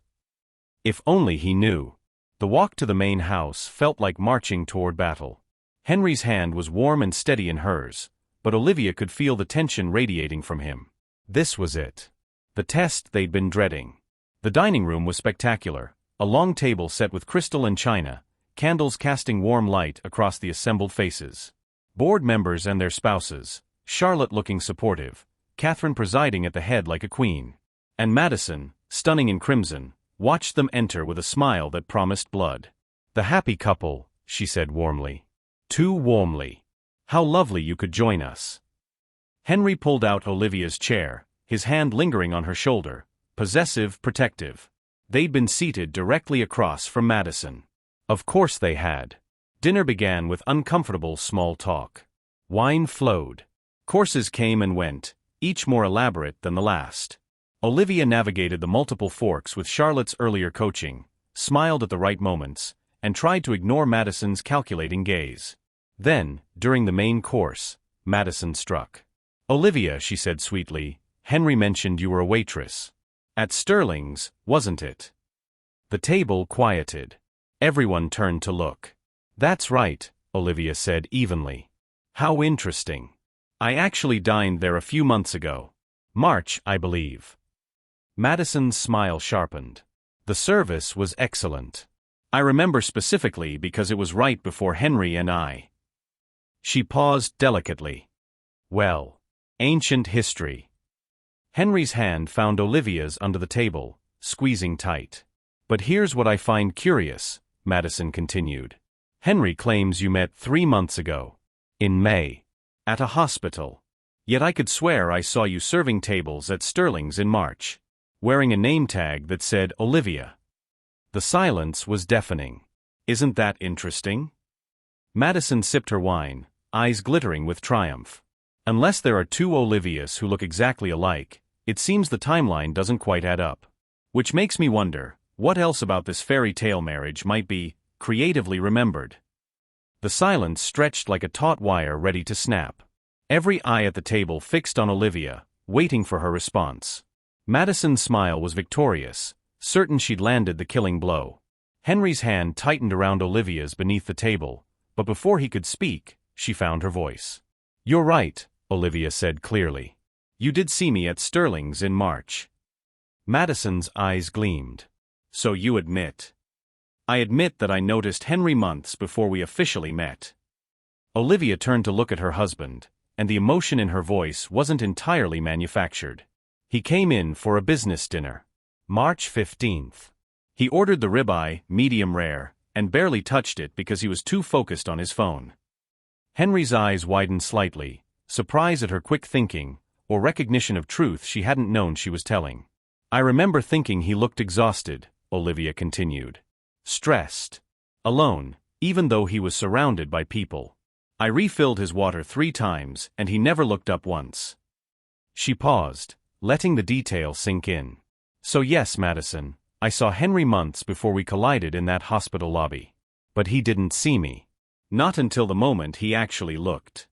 If only he knew. The walk to the main house felt like marching toward battle. Henry's hand was warm and steady in hers, but Olivia could feel the tension radiating from him. This was it. The test they'd been dreading. The dining room was spectacular, a long table set with crystal and china, candles casting warm light across the assembled faces. Board members and their spouses, Charlotte looking supportive, Catherine presiding at the head like a queen. And Madison, stunning in crimson, watched them enter with a smile that promised blood. The happy couple, she said warmly. Too warmly. How lovely you could join us. Henry pulled out Olivia's chair, his hand lingering on her shoulder, possessive, protective. They'd been seated directly across from Madison. Of course they had. Dinner began with uncomfortable small talk. Wine flowed. Courses came and went, each more elaborate than the last. Olivia navigated the multiple forks with Charlotte's earlier coaching, smiled at the right moments, and tried to ignore Madison's calculating gaze. Then, during the main course, Madison struck. Olivia, she said sweetly, Henry mentioned you were a waitress. At Sterling's, wasn't it? The table quieted. Everyone turned to look. That's right, Olivia said evenly. How interesting. I actually dined there a few months ago. March, I believe. Madison's smile sharpened. The service was excellent. I remember specifically because it was right before Henry and I. She paused delicately. Well, ancient history. Henry's hand found Olivia's under the table, squeezing tight. But here's what I find curious, Madison continued. Henry claims you met 3 months ago. In May. At a hospital. Yet I could swear I saw you serving tables at Sterling's in March. Wearing a name tag that said Olivia. The silence was deafening. Isn't that interesting? Madison sipped her wine, eyes glittering with triumph. Unless there are 2 Olivias who look exactly alike, it seems the timeline doesn't quite add up. Which makes me wonder, what else about this fairy tale marriage might be creatively remembered? The silence stretched like a taut wire ready to snap. Every eye at the table fixed on Olivia, waiting for her response. Madison's smile was victorious, certain she'd landed the killing blow. Henry's hand tightened around Olivia's beneath the table, but before he could speak, she found her voice. You're right, Olivia said clearly. You did see me at Sterling's in March. Madison's eyes gleamed. So you admit. I admit that I noticed Henry months before we officially met. Olivia turned to look at her husband, and the emotion in her voice wasn't entirely manufactured. He came in for a business dinner. March 15th. He ordered the ribeye, medium rare, and barely touched it because he was too focused on his phone. Henry's eyes widened slightly, surprise at her quick thinking, or recognition of truth she hadn't known she was telling. I remember thinking he looked exhausted, Olivia continued. Stressed. Alone, even though he was surrounded by people. I refilled his water 3 times and he never looked up once. She paused, letting the detail sink in. So yes, Madison, I saw Henry months before we collided in that hospital lobby. But he didn't see me. Not until the moment he actually looked.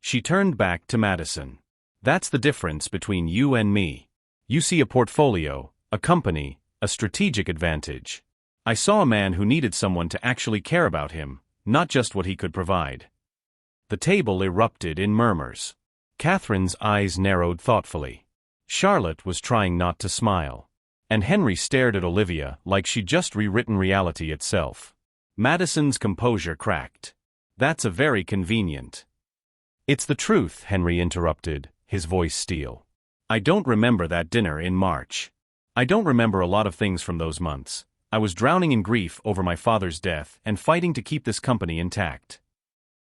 She turned back to Madison. That's the difference between you and me. You see a portfolio, a company, a strategic advantage. I saw a man who needed someone to actually care about him, not just what he could provide. The table erupted in murmurs. Catherine's eyes narrowed thoughtfully. Charlotte was trying not to smile. And Henry stared at Olivia like she'd just rewritten reality itself. Madison's composure cracked. That's a very convenient. It's the truth, Henry interrupted, his voice steel. I don't remember that dinner in March. I don't remember a lot of things from those months. I was drowning in grief over my father's death and fighting to keep this company intact.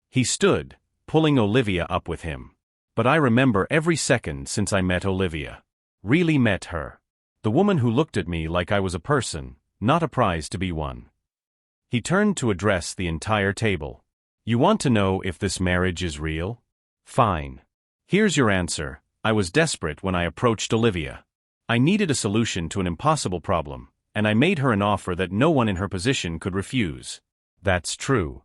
He stood, pulling Olivia up with him. But I remember every second since I met Olivia. Really met her. The woman who looked at me like I was a person, not a prize to be won. He turned to address the entire table. You want to know if this marriage is real? Fine. Here's your answer. I was desperate when I approached Olivia. I needed a solution to an impossible problem, and I made her an offer that no one in her position could refuse. That's true.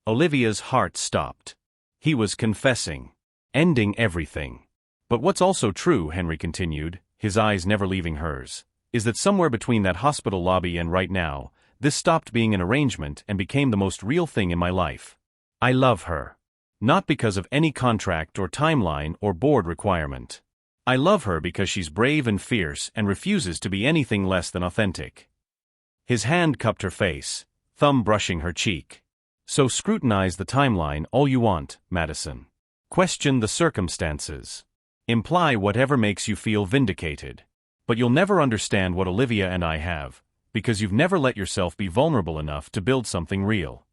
Olivia's heart stopped. He was confessing. Ending everything. But what's also true, Henry continued, his eyes never leaving hers, is that somewhere between that hospital lobby and right now, this stopped being an arrangement and became the most real thing in my life. I love her. Not because of any contract or timeline or board requirement. I love her because she's brave and fierce and refuses to be anything less than authentic. His hand cupped her face, thumb brushing her cheek. So scrutinize the timeline all you want, Madison. Question the circumstances. Imply whatever makes you feel vindicated. But you'll never understand what Olivia and I have, because you've never let yourself be vulnerable enough to build something real.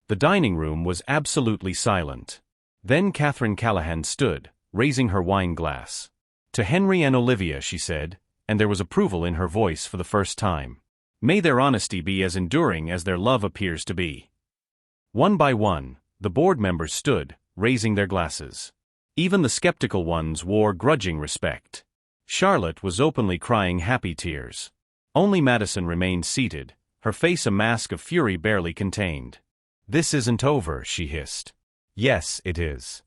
The dining room was absolutely silent. Then Catherine Callahan stood, raising her wine glass. To Henry and Olivia, she said, and there was approval in her voice for the first time. May their honesty be as enduring as their love appears to be. One by one, the board members stood, raising their glasses. Even the skeptical ones wore grudging respect. Charlotte was openly crying happy tears. Only Madison remained seated, her face a mask of fury barely contained. This isn't over, she hissed. Yes, it is.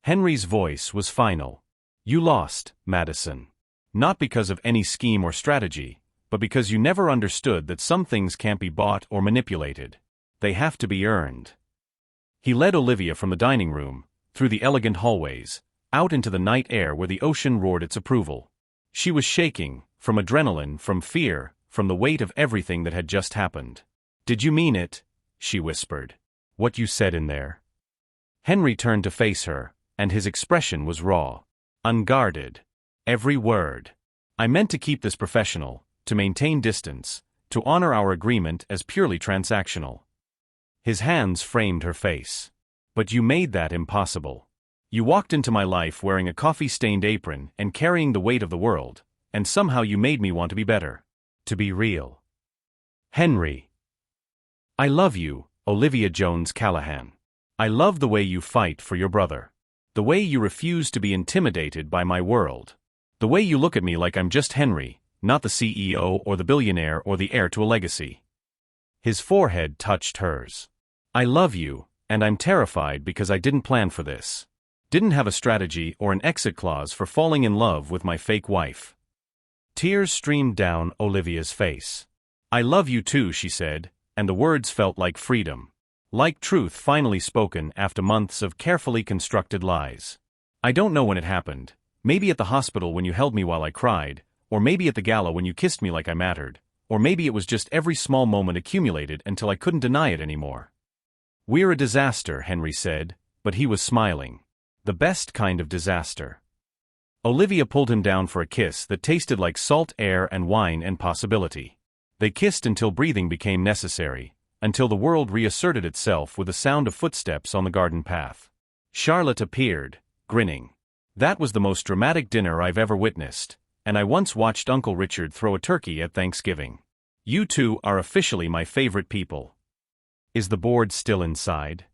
Henry's voice was final. You lost, Madison. Not because of any scheme or strategy, but because you never understood that some things can't be bought or manipulated. They have to be earned. He led Olivia from the dining room, through the elegant hallways, out into the night air where the ocean roared its approval. She was shaking, from adrenaline, from fear, from the weight of everything that had just happened. "Did you mean it?" she whispered. "What you said in there?" Henry turned to face her, and his expression was raw. Unguarded. Every word. "I meant to keep this professional, to maintain distance, to honor our agreement as purely transactional." His hands framed her face. "But you made that impossible. You walked into my life wearing a coffee-stained apron and carrying the weight of the world, and somehow you made me want to be better. To be real." "Henry. I love you, Olivia Jones Callahan. I love the way you fight for your brother. The way you refuse to be intimidated by my world. The way you look at me like I'm just Henry, not the CEO or the billionaire or the heir to a legacy." His forehead touched hers. "I love you, and I'm terrified because I didn't plan for this. Didn't have a strategy or an exit clause for falling in love with my fake wife." Tears streamed down Olivia's face. "I love you too," she said, and the words felt like freedom. Like truth finally spoken after months of carefully constructed lies. "I don't know when it happened. Maybe at the hospital when you held me while I cried, or maybe at the gala when you kissed me like I mattered, or maybe it was just every small moment accumulated until I couldn't deny it anymore." "We're a disaster," Henry said, but he was smiling. The best kind of disaster. Olivia pulled him down for a kiss that tasted like salt air and wine and possibility. They kissed until breathing became necessary, until the world reasserted itself with the sound of footsteps on the garden path. Charlotte appeared, grinning. "That was the most dramatic dinner I've ever witnessed, and I once watched Uncle Richard throw a turkey at Thanksgiving. You two are officially my favorite people." "Is the board still inside?"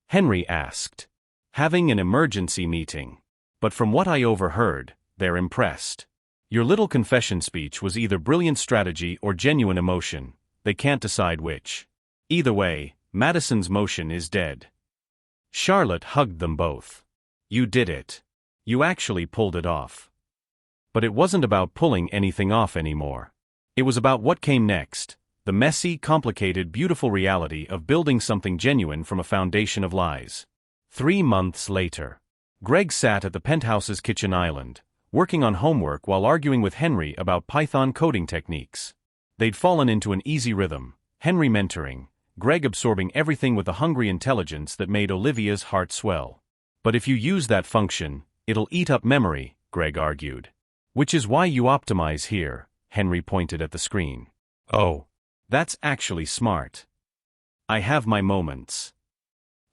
Henry asked. "Having an emergency meeting. But from what I overheard, they're impressed. Your little confession speech was either brilliant strategy or genuine emotion. They can't decide which. Either way, Madison's motion is dead." Charlotte hugged them both. "You did it. You actually pulled it off." But it wasn't about pulling anything off anymore. It was about what came next, the messy, complicated, beautiful reality of building something genuine from a foundation of lies. 3 months later. Greg sat at the penthouse's kitchen island, working on homework while arguing with Henry about Python coding techniques. They'd fallen into an easy rhythm, Henry mentoring, Greg absorbing everything with a hungry intelligence that made Olivia's heart swell. "But if you use that function, it'll eat up memory," Greg argued. "Which is why you optimize here," Henry pointed at the screen. "Oh, that's actually smart. I have my moments."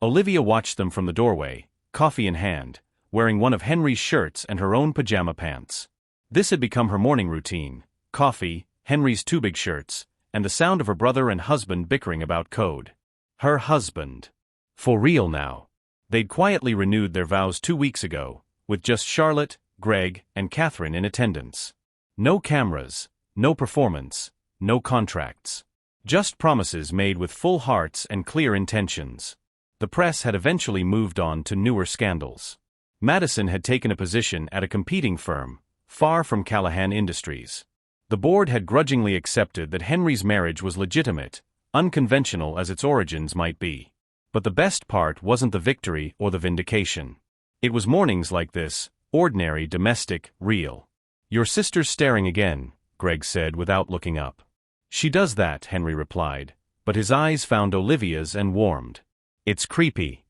Olivia watched them from the doorway, coffee in hand, wearing one of Henry's shirts and her own pajama pants. This had become her morning routine: coffee, Henry's 2 big shirts, and the sound of her brother and husband bickering about code. Her husband. For real now. They'd quietly renewed their vows 2 weeks ago, with just Charlotte, Greg, and Catherine in attendance. No cameras, no performance, no contracts. Just promises made with full hearts and clear intentions. The press had eventually moved on to newer scandals. Madison had taken a position at a competing firm, far from Callahan Industries. The board had grudgingly accepted that Henry's marriage was legitimate, unconventional as its origins might be. But the best part wasn't the victory or the vindication. It was mornings like this, ordinary, domestic, real. "Your sister's staring again," Greg said without looking up. "She does that," Henry replied, but his eyes found Olivia's and warmed. "It's creepy."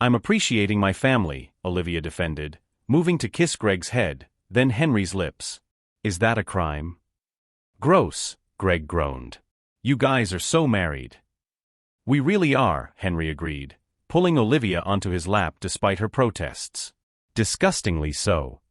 "I'm appreciating my family," Olivia defended, moving to kiss Greg's head, then Henry's lips. "Is that a crime?" "Gross," Greg groaned. "You guys are so married." "We really are," Henry agreed, pulling Olivia onto his lap despite her protests. "Disgustingly so."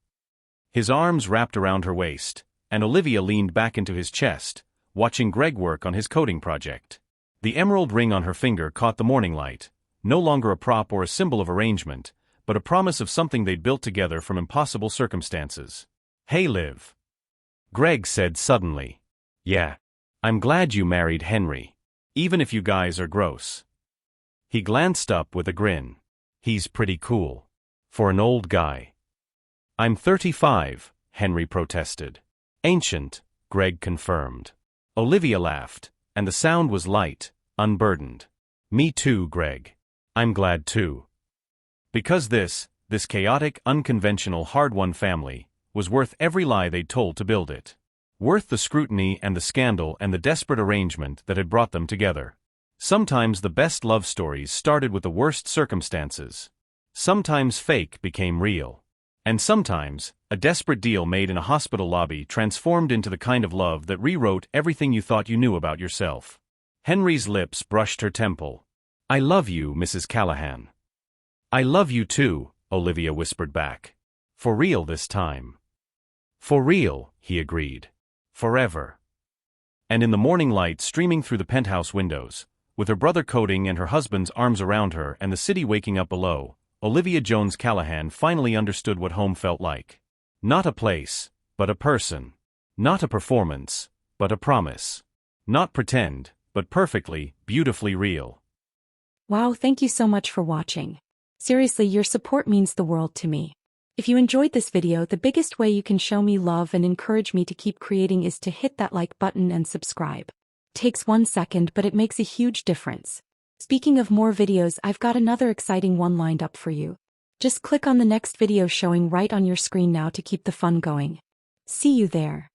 His arms wrapped around her waist, and Olivia leaned back into his chest, watching Greg work on his coding project. The emerald ring on her finger caught the morning light, no longer a prop or a symbol of arrangement, but a promise of something they'd built together from impossible circumstances. "Hey Liv," Greg said suddenly. "Yeah. I'm glad you married Henry. Even if you guys are gross." He glanced up with a grin. "He's pretty cool. For an old guy." "I'm 35, Henry protested. "Ancient," Greg confirmed. Olivia laughed, and the sound was light, unburdened. "Me too, Greg. I'm glad too. Because this chaotic, unconventional, hard-won family, was worth every lie they'd told to build it. Worth the scrutiny and the scandal and the desperate arrangement that had brought them together. Sometimes the best love stories started with the worst circumstances. Sometimes fake became real. And sometimes, a desperate deal made in a hospital lobby transformed into the kind of love that rewrote everything you thought you knew about yourself. Henry's lips brushed her temple. "I love you, Mrs. Callahan." "I love you too," Olivia whispered back. "For real this time." "For real," he agreed. "Forever." And in the morning light streaming through the penthouse windows, with her brother coding and her husband's arms around her and the city waking up below, Olivia Jones Callahan finally understood what home felt like. Not a place, but a person. Not a performance, but a promise. Not pretend, but perfectly, beautifully real. Wow, thank you so much for watching. Seriously, your support means the world to me. If you enjoyed this video, the biggest way you can show me love and encourage me to keep creating is to hit that like button and subscribe. Takes 1 second, but it makes a huge difference. Speaking of more videos, I've got another exciting one lined up for you. Just click on the next video showing right on your screen now to keep the fun going. See you there.